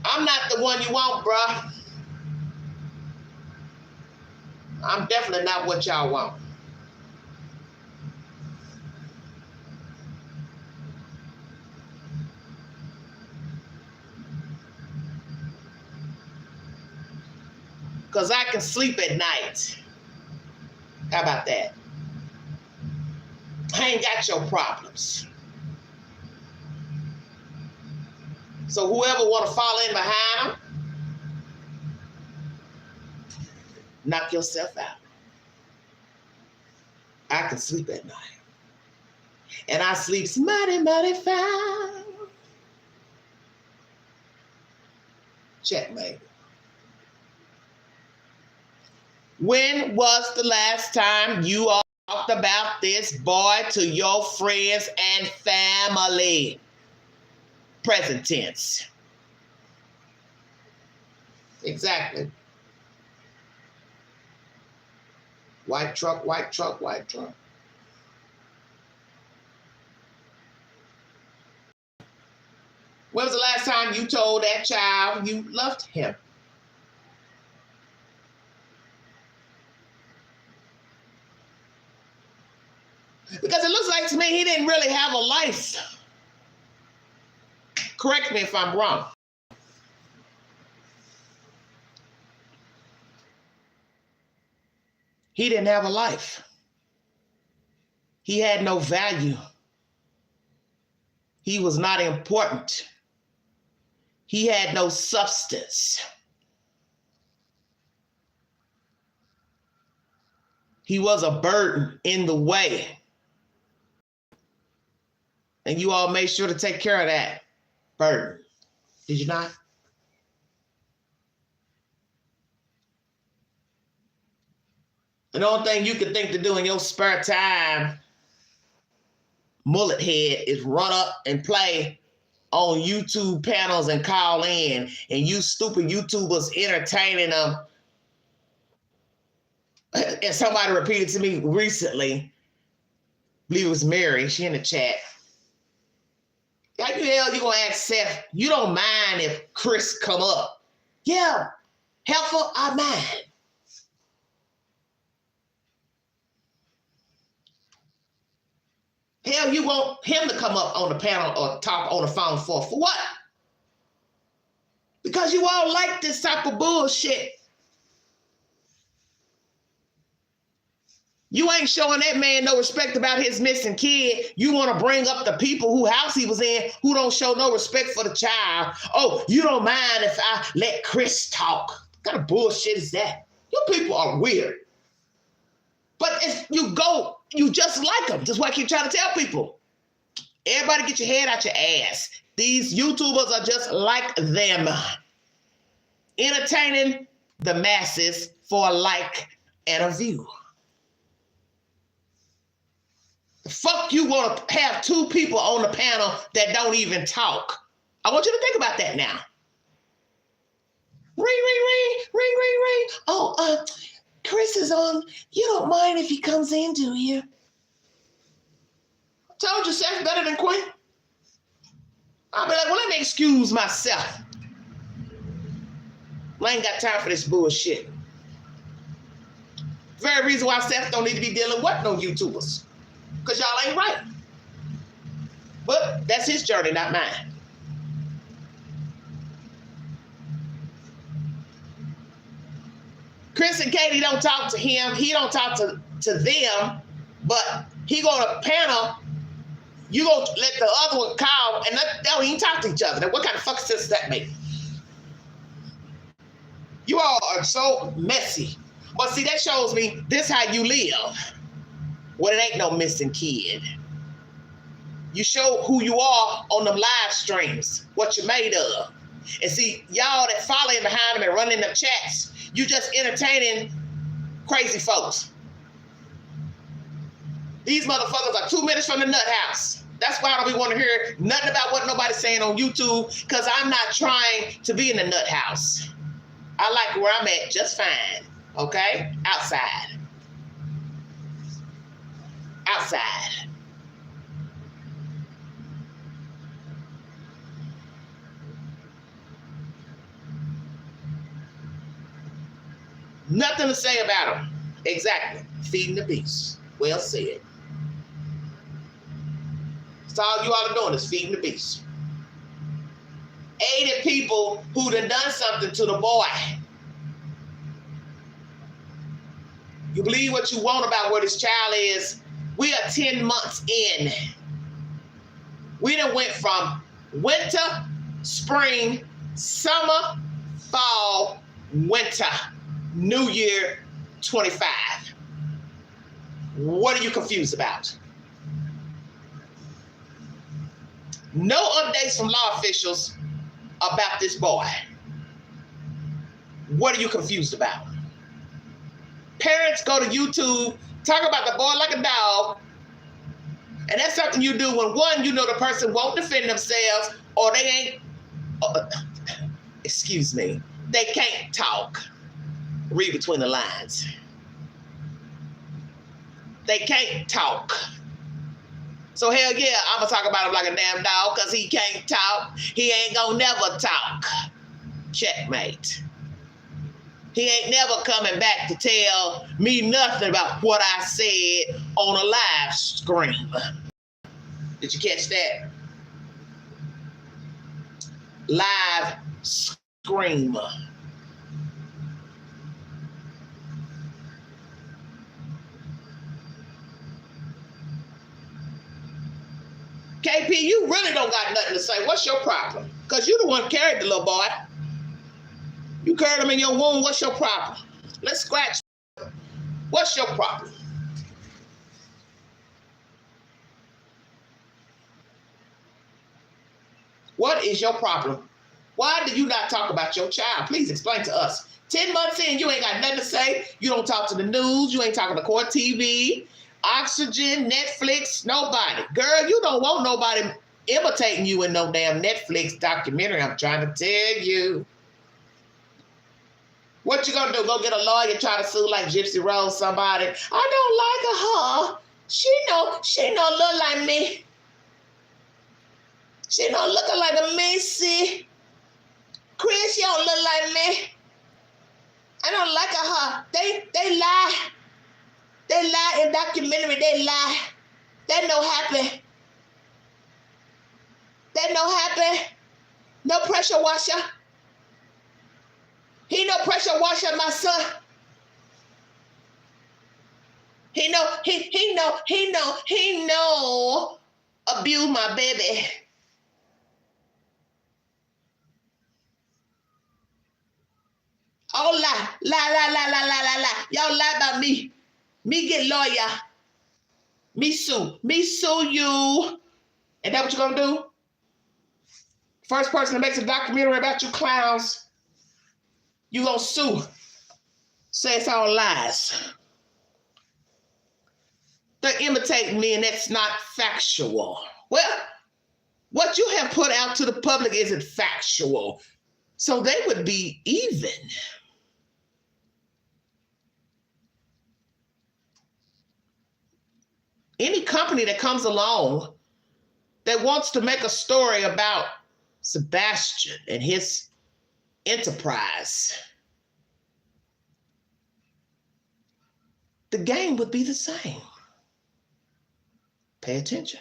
I'm not the one you want, bruh. I'm definitely not what y'all want. Because I can sleep at night. How about that? I ain't got your problems. So whoever want to fall in behind them, knock yourself out. I can sleep at night. And I sleep mighty, mighty fine. Checkmate. When was the last time you all talked about this boy to your friends and family? Present tense. Exactly. White truck, white truck, white truck. When was the last time you told that child you loved him? Because it looks like to me he didn't really have a life. Correct me if I'm wrong. He didn't have a life. He had no value. He was not important. He had no substance. He was a burden in the way. And you all made sure to take care of that burden. Did you not? And the only thing you could think to do in your spare time, mullet head, is run up and play on YouTube panels and call in. And you stupid YouTubers entertaining them. And somebody repeated to me recently, I believe it was Mary, she in the chat. How the hell you gonna ask Seth, you don't mind if Chris come up? Yeah, helpful, I mind. Hell, you want him to come up on the panel or talk on the phone for what? Because you all like this type of bullshit. You ain't showing that man no respect about his missing kid. You want to bring up the people whose house he was in who don't show no respect for the child. Oh, you don't mind if I let Chris talk. What kind of bullshit is that? You people are weird. But if you go, you just like them. Just what I keep trying to tell people. Everybody get your head out your ass. These YouTubers are just like them. Entertaining the masses for a like and a view. The fuck you want to have two people on the panel that don't even talk? I want you to think about that now. Ring. Oh, Chris is on. You don't mind if he comes in, do you? I told you Seth's better than Quinn. I'll be like, well, let me excuse myself. I ain't got time for this bullshit. Very reason why Seth don't need to be dealing with no YouTubers. Because y'all ain't right. But that's his journey, not mine. Chris and Katie don't talk to him. He don't talk to them. But he go to panel. You go let the other one call and they don't even talk to each other. Now, what kind of fuck sense does that make? You all are so messy. But see, that shows me this how you live. Well, it ain't no missing kid. You show who you are on them live streams, what you're made of. And see, y'all that following behind them and running them chats, you just entertaining crazy folks. These motherfuckers are 2 minutes from the nut house. That's why I don't be want to hear nothing about what nobody's saying on YouTube, because I'm not trying to be in the nut house. I like where I'm at just fine, okay? Outside. Nothing to say about them. Exactly. Feeding the beast. Well said. That's all you all are doing is feeding the beast. Aiding people who done something to the boy. You believe what you want about where this child is. We are 10 months in. We done went from winter, spring, summer, fall, winter, New Year 25. What are you confused about? No updates from law officials about this boy. What are you confused about? Parents go to YouTube, talk about the boy like a dog, and that's something you do when, one, you know the person won't defend themselves, or they ain't, excuse me, they can't talk. Read between the lines. They can't talk. So hell yeah, I'm gonna talk about him like a damn dog because he can't talk. He ain't gonna never talk. Checkmate. He ain't never coming back to tell me nothing about what I said on a live stream. Did you catch that? Live scream. KP, you really don't got nothing to say. What's your problem? Because you the one carried the little boy. You carried him in your womb. What's your problem? Let's scratch. What's your problem? What is your problem? Why do you not talk about your child? Please explain to us. 10 months in, you ain't got nothing to say. You don't talk to the news. You ain't talking to court TV, Oxygen, Netflix, nobody. Girl, you don't want nobody imitating you in no damn Netflix documentary. I'm trying to tell you. What you gonna do? Go get a lawyer, try to sue like Gypsy Rose somebody? I don't like her. She don't look like me. She don't look like a Macy. Chris, she don't look like me. I don't like her. They lie. They lie in documentary. They lie. That no happen. That no happen. No pressure washer. He no pressure washer, my son. He know abuse my baby. Oh, lie. Y'all lie about me. Me get lawyer. Me sue you. And that what you gonna do? First person that makes a documentary about you clowns, you gonna sue. Say it's all lies. They're imitating me and that's not factual. Well, what you have put out to the public isn't factual. So they would be even. Any company that comes along that wants to make a story about Sebastian and his enterprise, the game would be the same. Pay attention.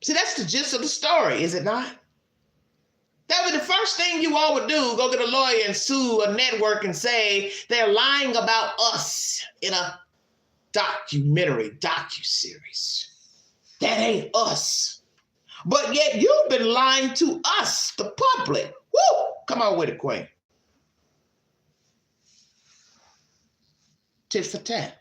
See, that's the gist of the story, is it not? That would be the first thing you all would do, go get a lawyer and sue a network and say they're lying about us in a documentary, docuseries. That ain't us. But yet you've been lying to us, the public. Woo! Come on with it, Queen. Tit for tat.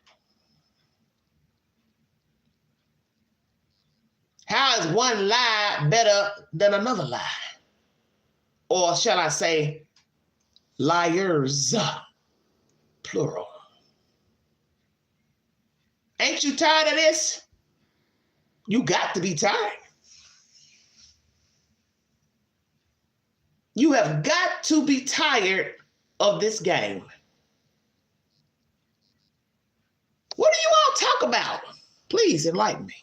How is one lie better than another lie? Or shall I say, liars, plural. Ain't you tired of this? You got to be tired. You have got to be tired of this game. What do you all talk about? Please enlighten me.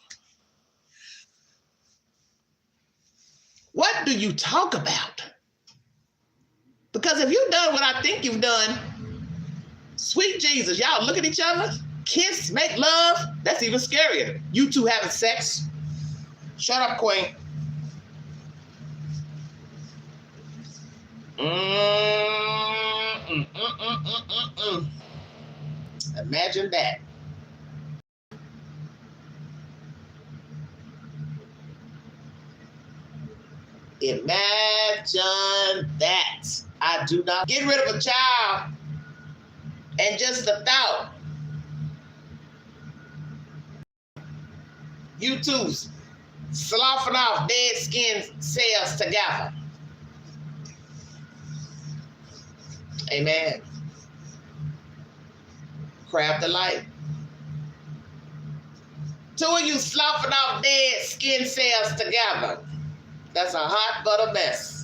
What do you talk about? Because if you've done what I think you've done, sweet Jesus, y'all look at each other, kiss, make love, that's even scarier. You two having sex. Shut up, Queen. Imagine that. Imagine that. I do not get rid of a child and just the thought. You two sloughing off dead skin cells together. Amen. Crab delight. Two of you sloughing off dead skin cells together. That's a hot butter mess.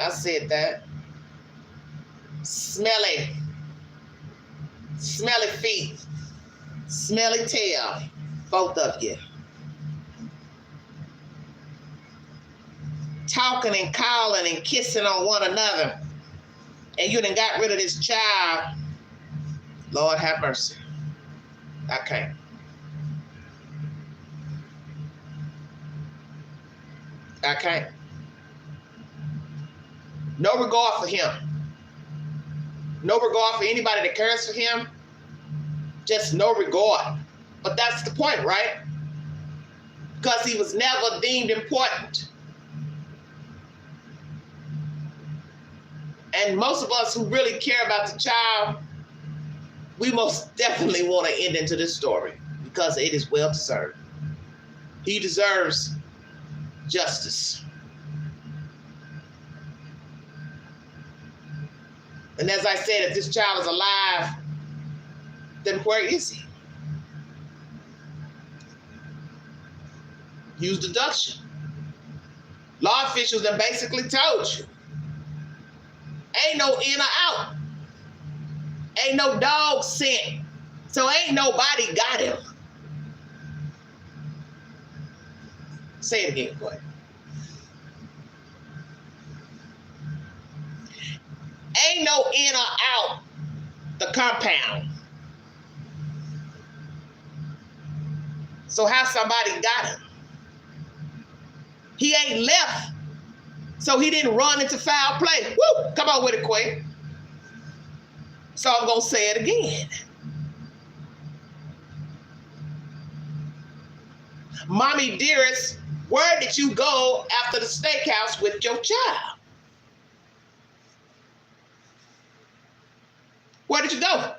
I said that. Smelly. Smelly feet. Smelly tail. Both of you. Talking and calling and kissing on one another. And you done got rid of this child. Lord have mercy. I can't. I can't. No regard for him. No regard for anybody that cares for him. Just no regard. But that's the point, right? Because he was never deemed important. And most of us who really care about the child, we most definitely want to end into this story because it is well deserved. He deserves justice. And as I said, if this child is alive, then where is he? Use deduction. Law officials have basically told you, ain't no in or out. Ain't no dog scent. So ain't nobody got him. Say it again, boy. Ain't no in or out the compound. So how somebody got him? He ain't left, so he didn't run into foul play. Woo! Come on with it, Quay. So I'm going to say it again. Mommy dearest, where did you go after the steakhouse with your child? Where did you go?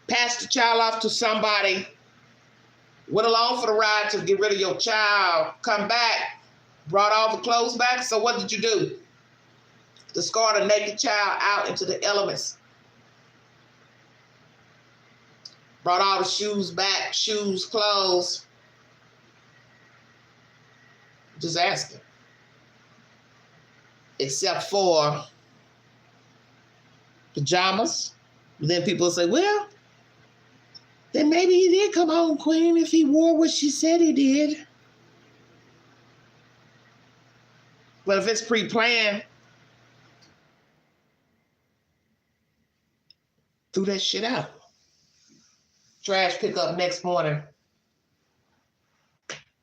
Passed the child off to somebody, went along for the ride to get rid of your child, come back, brought all the clothes back. So what did you do? Discard a naked child out into the elements. Brought all the shoes back, shoes, clothes. Just asking. Except for pajamas. Then people say, well, then maybe he did come home, Queen, if he wore what she said he did. But if it's pre-planned, threw that shit out. Trash pickup next morning.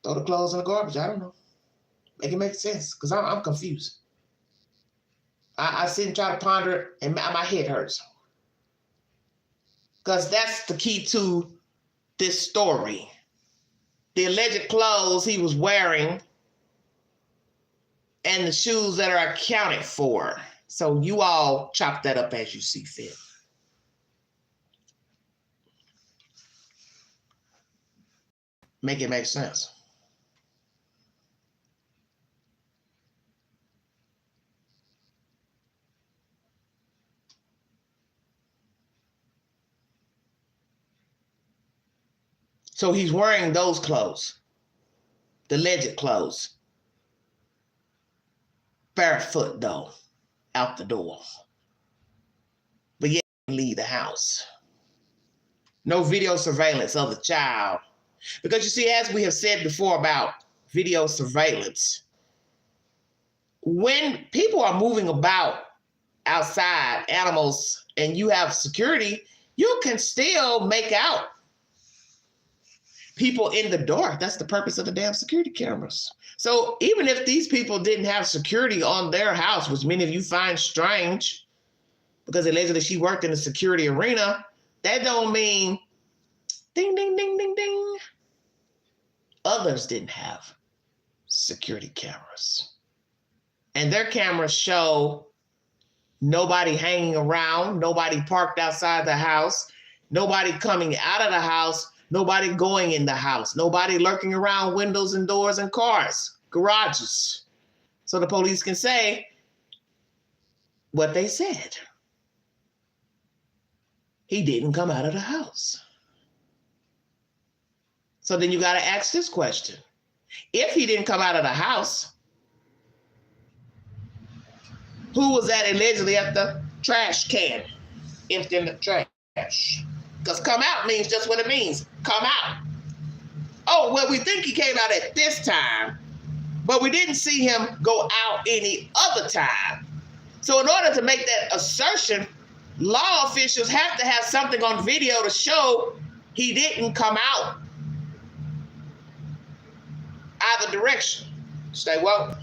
Throw the clothes in the garbage. I don't know. Make it make sense, because I'm confused. I sit and try to ponder it, and my head hurts. Because that's the key to this story. The alleged clothes he was wearing and the shoes that are accounted for. So you all chop that up as you see fit. Make it make sense. So he's wearing those clothes, the alleged clothes. Barefoot though, out the door. But yet leave the house. No video surveillance of the child. Because you see, as we have said before about video surveillance, when people are moving about outside, animals, and you have security, you can still make out people in the dark. That's the purpose of the damn security cameras. So even if these people didn't have security on their house, which many of you find strange, because allegedly she worked in the security arena, that don't mean ding, ding, ding, ding, ding. Others didn't have security cameras. And their cameras show nobody hanging around, nobody parked outside the house, nobody coming out of the house, nobody going in the house, nobody lurking around windows and doors and cars, garages. So the police can say what they said. He didn't come out of the house. So then you got to ask this question. If he didn't come out of the house, who was that allegedly at the trash can, emptying the trash? Because come out means just what it means, come out. Oh, well, we think he came out at this time, but we didn't see him go out any other time. So in order to make that assertion, law officials have to have something on video to show he didn't come out either direction. Stay woke.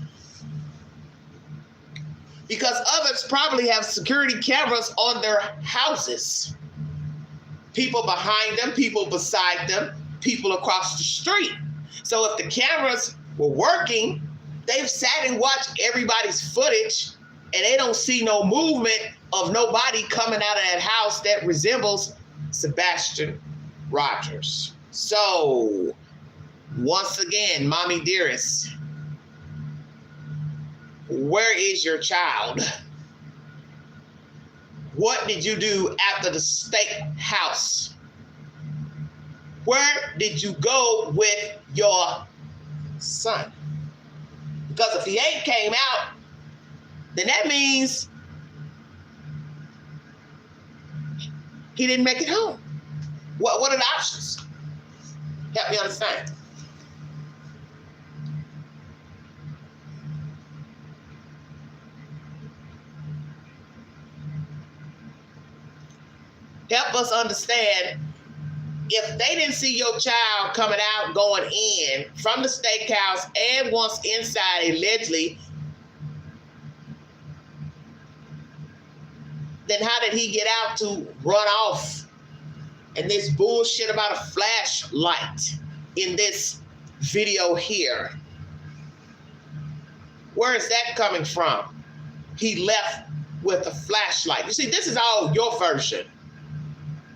Because others probably have security cameras on their houses. People behind them, people beside them, people across the street. So if the cameras were working, they've sat and watched everybody's footage and they don't see no movement of nobody coming out of that house that resembles Sebastian Rogers. So once again, mommy dearest, where is your child? What did you do after the steakhouse? Where did you go with your son? Because if he ain't came out, then that means he didn't make it home. What are the options? Help me understand. Help us understand if they didn't see your child coming out, going in from the steakhouse and once inside allegedly, then how did he get out to run off? And this bullshit about a flashlight in this video here. Where is that coming from? He left with a flashlight. You see, this is all your version.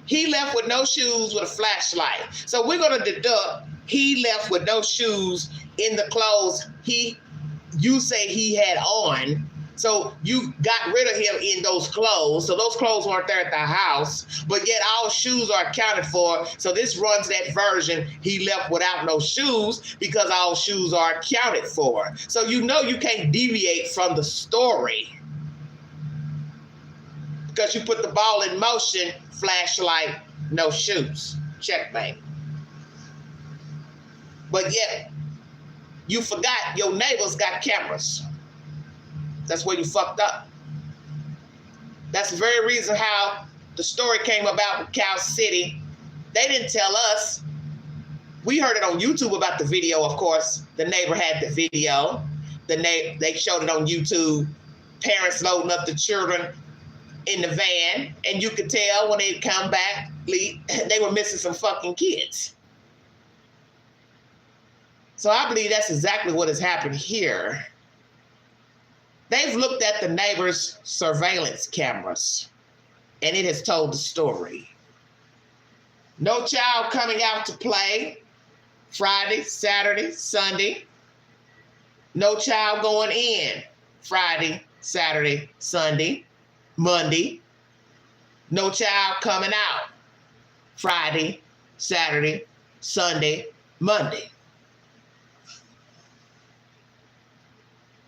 He left with no shoes with a flashlight. So we're going to deduct he left with no shoes in the clothes you say he had on. So you got rid of him in those clothes. So those clothes weren't there at the house, but yet all shoes are accounted for. So this runs that version. He left without no shoes because all shoes are accounted for. So you know you can't deviate from the story because you put the ball in motion, flashlight, no shoes. Checkmate. But yet you forgot your neighbors got cameras. That's where you fucked up. That's the very reason how the story came about with Cow City. They didn't tell us. We heard it on YouTube about the video, of course. The neighbor had the video. They showed it on YouTube. Parents loading up the children in the van. And you could tell when they come back, they were missing some fucking kids. So I believe that's exactly what has happened here. They've looked at the neighbor's surveillance cameras, and it has told the story. No child coming out to play Friday, Saturday, Sunday. No child going in Friday, Saturday, Sunday, Monday. No child coming out Friday, Saturday, Sunday, Monday.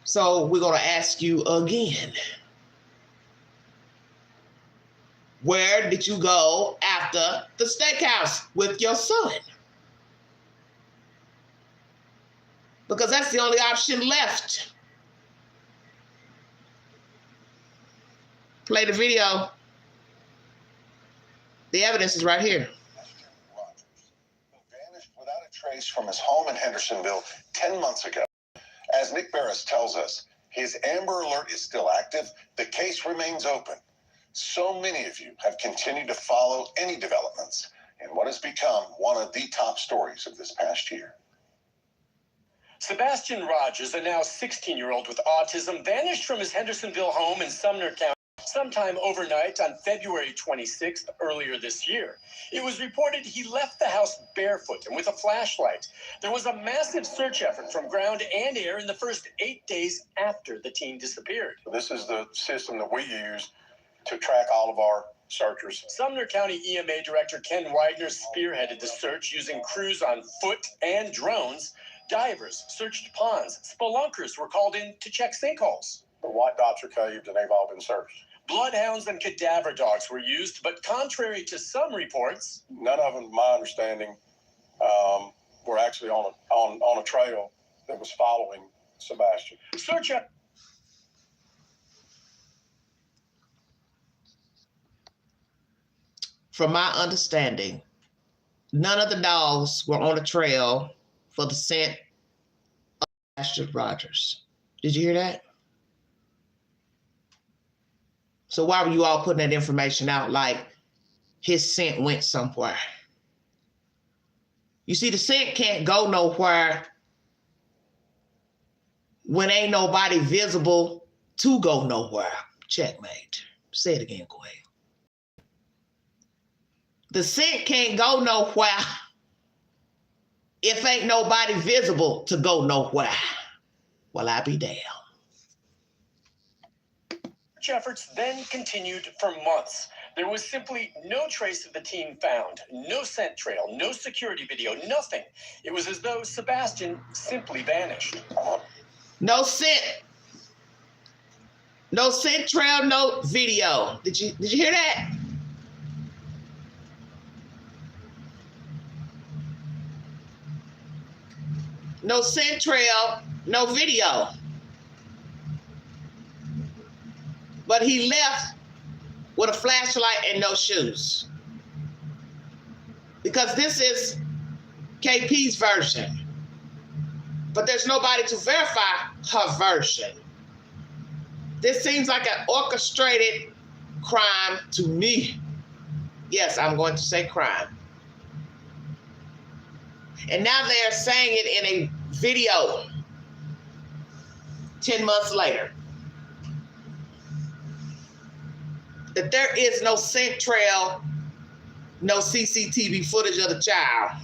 So we're going to ask you again. Where did you go after the steakhouse with your son? Because that's the only option left. Play the video. The evidence is right here. Rogers, who vanished without a trace from his home in Hendersonville 10 months ago. As Nick Barris tells us, his Amber Alert is still active. The case remains open. So many of you have continued to follow any developments in what has become one of the top stories of this past year. Sebastian Rogers, a now 16-year-old with autism, vanished from his Hendersonville home in Sumner County sometime overnight on February 26th earlier this year. It was reported he left the house barefoot and with a flashlight. There was a massive search effort from ground and air in the first 8 days after the teen disappeared. This is the system that we use to track all of our searchers. Sumner County EMA Director Ken Widener spearheaded the search using crews on foot and drones. Divers searched ponds. Spelunkers were called in to check sinkholes. The white dots are caved and they've all been searched. Bloodhounds and cadaver dogs were used, but contrary to some reports, None of them, my understanding, were actually on a trail that was following Sebastian. search up. From my understanding, none of the dogs were on a trail for the scent of Sebastian Rogers. Did you hear that? So why were you all putting that information out like his scent went somewhere? You see, the scent can't go nowhere when ain't nobody visible to go nowhere. Checkmate. Say it again, go ahead. The scent can't go nowhere if ain't nobody visible to go nowhere. Well, I be damned. Search efforts then continued for months. There was simply no trace of the teen found, no scent trail, no security video, nothing. It was as though Sebastian simply vanished. No scent. No scent trail, no video. Did you hear that? No scent trail, no video. But he left with a flashlight and no shoes. because this is KP's version. But there's nobody to verify her version. This seems like an orchestrated crime to me. Yes, I'm going to say crime. And now they're saying it in a video 10 months later. That there is no scent trail, no CCTV footage of the child.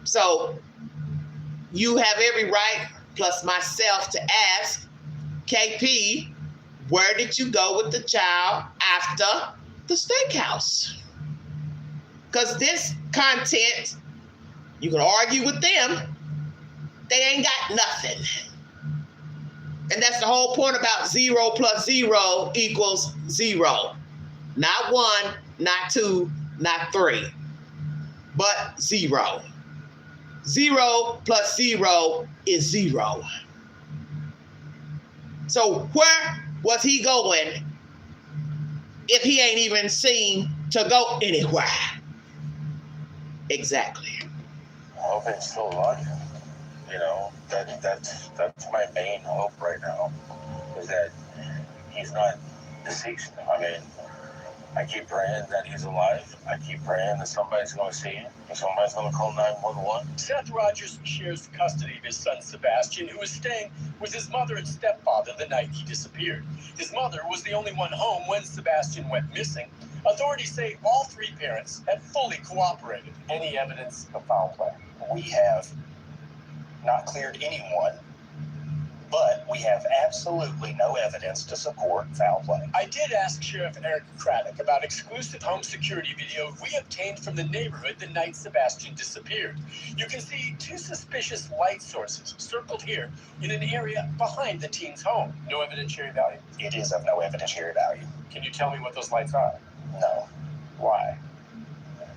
So you have every right, plus myself, to ask KP, where did you go with the child after the steakhouse? Because this content, you can argue with them, they ain't got nothing. And that's the whole point about 0 plus 0 equals 0. Not 1, not 2, not 3, but 0. 0 plus 0 is 0. So where was he going if he ain't even seen to go anywhere? Exactly. I hope it's still alive. You know, that's my main hope right now, is that he's not deceased. I mean, I keep praying that he's alive. I keep praying that somebody's going to see him, and somebody's going to call 911. Seth Rogers shares custody of his son Sebastian, who was staying with his mother and stepfather the night he disappeared. His mother was the only one home when Sebastian went missing. Authorities say all three parents had fully cooperated. Any evidence of foul play? We have not cleared anyone, but we have absolutely no evidence to support foul play. I did ask Sheriff Eric Craddock about exclusive home security video we obtained from the neighborhood the night Sebastian disappeared. You can see two suspicious light sources circled here in an area behind the teen's home. No evidentiary value? It is of no evidentiary value. Can you tell me what those lights are? No. Why?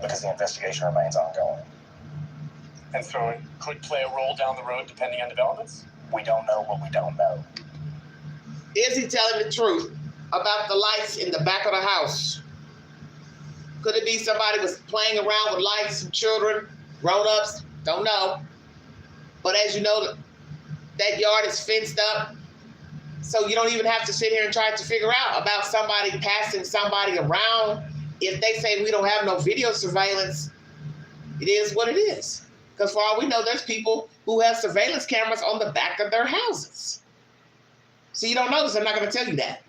Because the investigation remains ongoing. And so it could play a role down the road depending on developments? We don't know what we don't know. Is he telling the truth about the lights in the back of the house? Could it be somebody was playing around with lights, some children, grown-ups? Don't know. But as you know, that yard is fenced up, so you don't even have to sit here and try to figure out about somebody passing somebody around. If they say we don't have no video surveillance, it is what it is. Because for all we know, there's people who have surveillance cameras on the back of their houses. So you don't notice, they're not going to tell you that.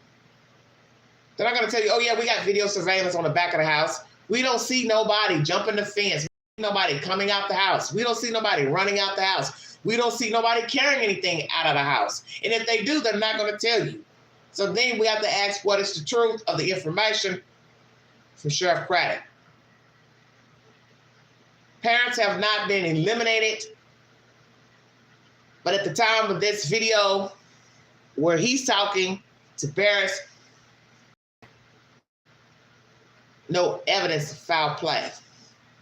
They're not going to tell you, oh yeah, we got video surveillance on the back of the house. We don't see nobody jumping the fence. We don't see nobody coming out the house. We don't see nobody running out the house. We don't see nobody carrying anything out of the house. And if they do, they're not going to tell you. So then we have to ask, what is the truth of the information from Sheriff Craddock? Parents have not been eliminated, but at the time of this video where he's talking to parents, no evidence of foul play.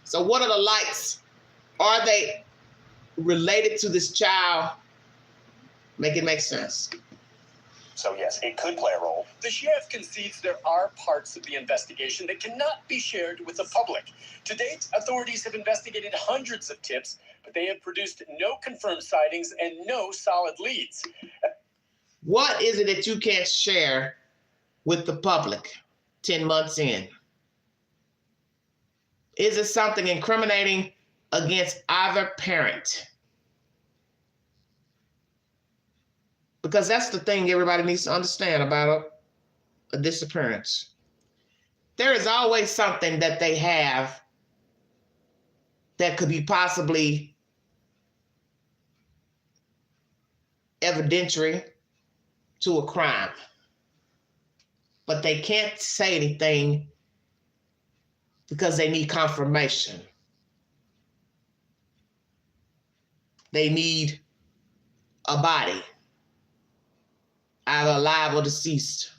So what are the lights? Are they related to this child? Make it make sense. So yes, it could play a role. The sheriff concedes there are parts of the investigation that cannot be shared with the public. To date, authorities have investigated hundreds of tips, but they have produced no confirmed sightings and no solid leads. What is it that you can't share with the public 10 months in? Is it something incriminating against either parent? Because that's the thing everybody needs to understand about a disappearance. There is always something that they have that could be possibly evidentiary to a crime. But they can't say anything because they need confirmation. They need a body, either alive or deceased.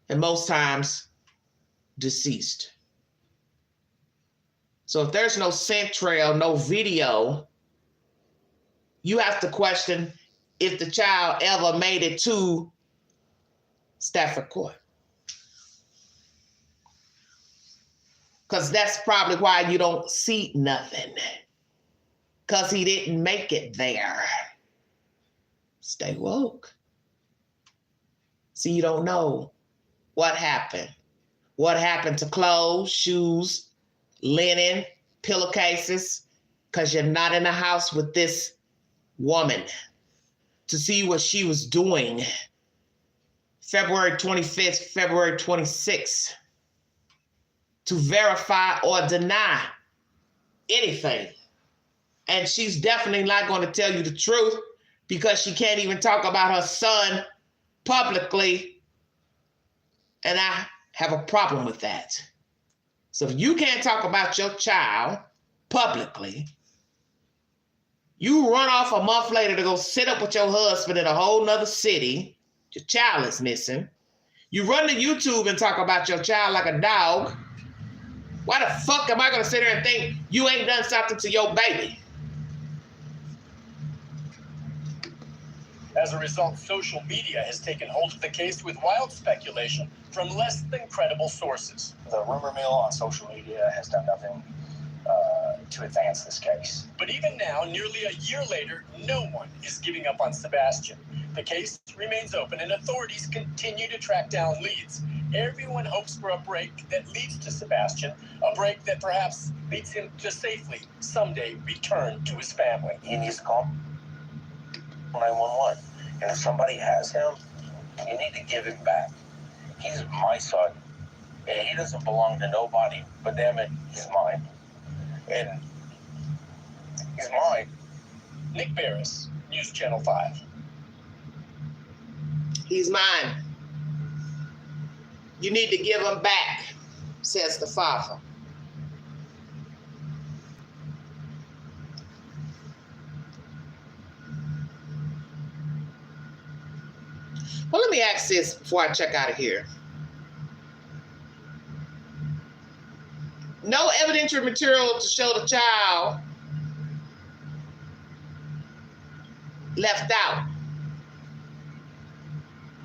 And most times, deceased. So if there's no scent trail, no video, you have to question if the child ever made it to Stafford Court. Because that's probably why you don't see nothing. Because he didn't make it there. Stay woke. See, you don't know what happened. What happened to clothes, shoes, linen, pillowcases, because you're not in the house with this woman to see what she was doing February 25th, February 26th, to verify or deny anything. And she's definitely not going to tell you the truth because she can't even talk about her son publicly. And I have a problem with that. So if you can't talk about your child publicly, you run off a month later to go sit up with your husband in a whole nother city, your child is missing. You run to YouTube and talk about your child like a dog. Why the fuck am I going to sit there and think you ain't done something to your baby? As a result, social media has taken hold of the case with wild speculation from less than credible sources. The rumor mill on social media has done nothing to advance this case. But even now, nearly a year later, no one is giving up on Sebastian. The case remains open and authorities continue to track down leads. Everyone hopes for a break that leads to Sebastian, a break that perhaps leads him to safely someday return to his family. He needs to call 911. And if somebody has him, you need to give him back. He's my son. And he doesn't belong to nobody, but damn it, he's mine. And he's mine. Nick Barris, News Channel 5. He's mine. You need to give him back, says the father. Well, let me ask this before I check out of here. No evidentiary material to show the child left out.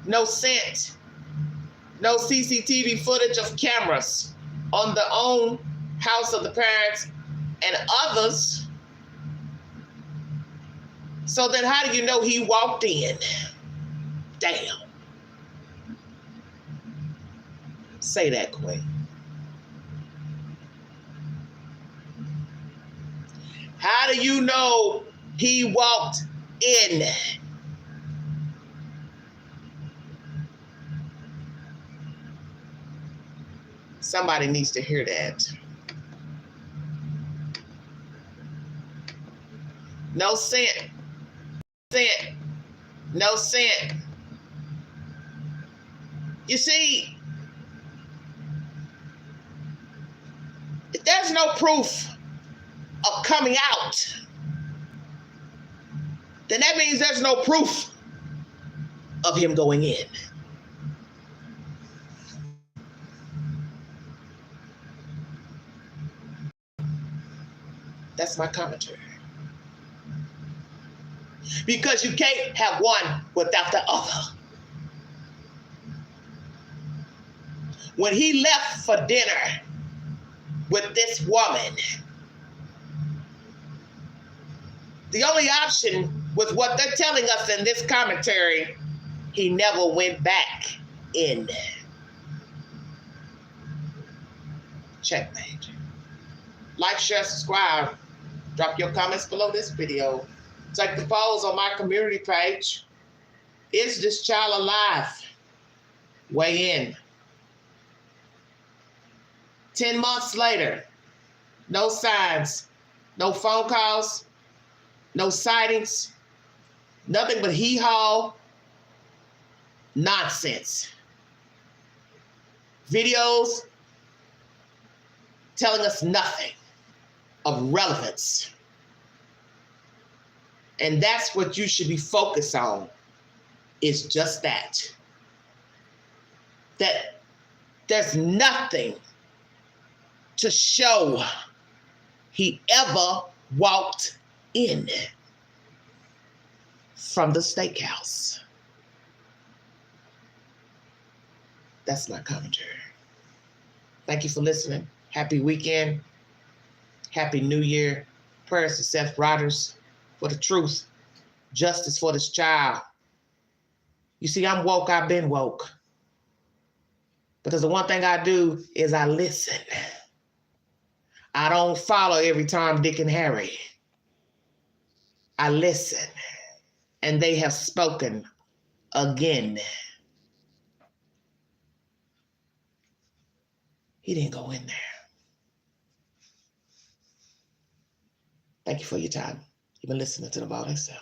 No scent. No CCTV footage of cameras on the own house of the parents and others. So then how do you know he walked in? Damn. Say that, Queen. How do you know he walked in? Somebody needs to hear that. No scent. Scent. No scent. You see, if there's no proof of coming out, then that means there's no proof of him going in. That's my commentary. Because you can't have one without the other. When he left for dinner with this woman, the only option with what they're telling us in this commentary, he never went back in. Checkmate. Like, share, subscribe. Drop your comments below this video. Take the polls on my community page. Is this child alive? Weigh in. 10 months later, no signs, no phone calls, no sightings, nothing but hee-haw nonsense. Videos telling us nothing of relevance. And that's what you should be focused on, is just that. That there's nothing to show he ever walked in from the steakhouse. That's my commentary. Thank you for listening. Happy weekend. Happy New Year. Prayers to Seth Rogers for the truth. Justice for this child. You see, I'm woke. I've been woke. Because the one thing I do is I listen. I don't follow every Tom, Dick, and Harry. I listen. And they have spoken again. He didn't go in there. Thank you for your time. You've been listening to the Ball Excel.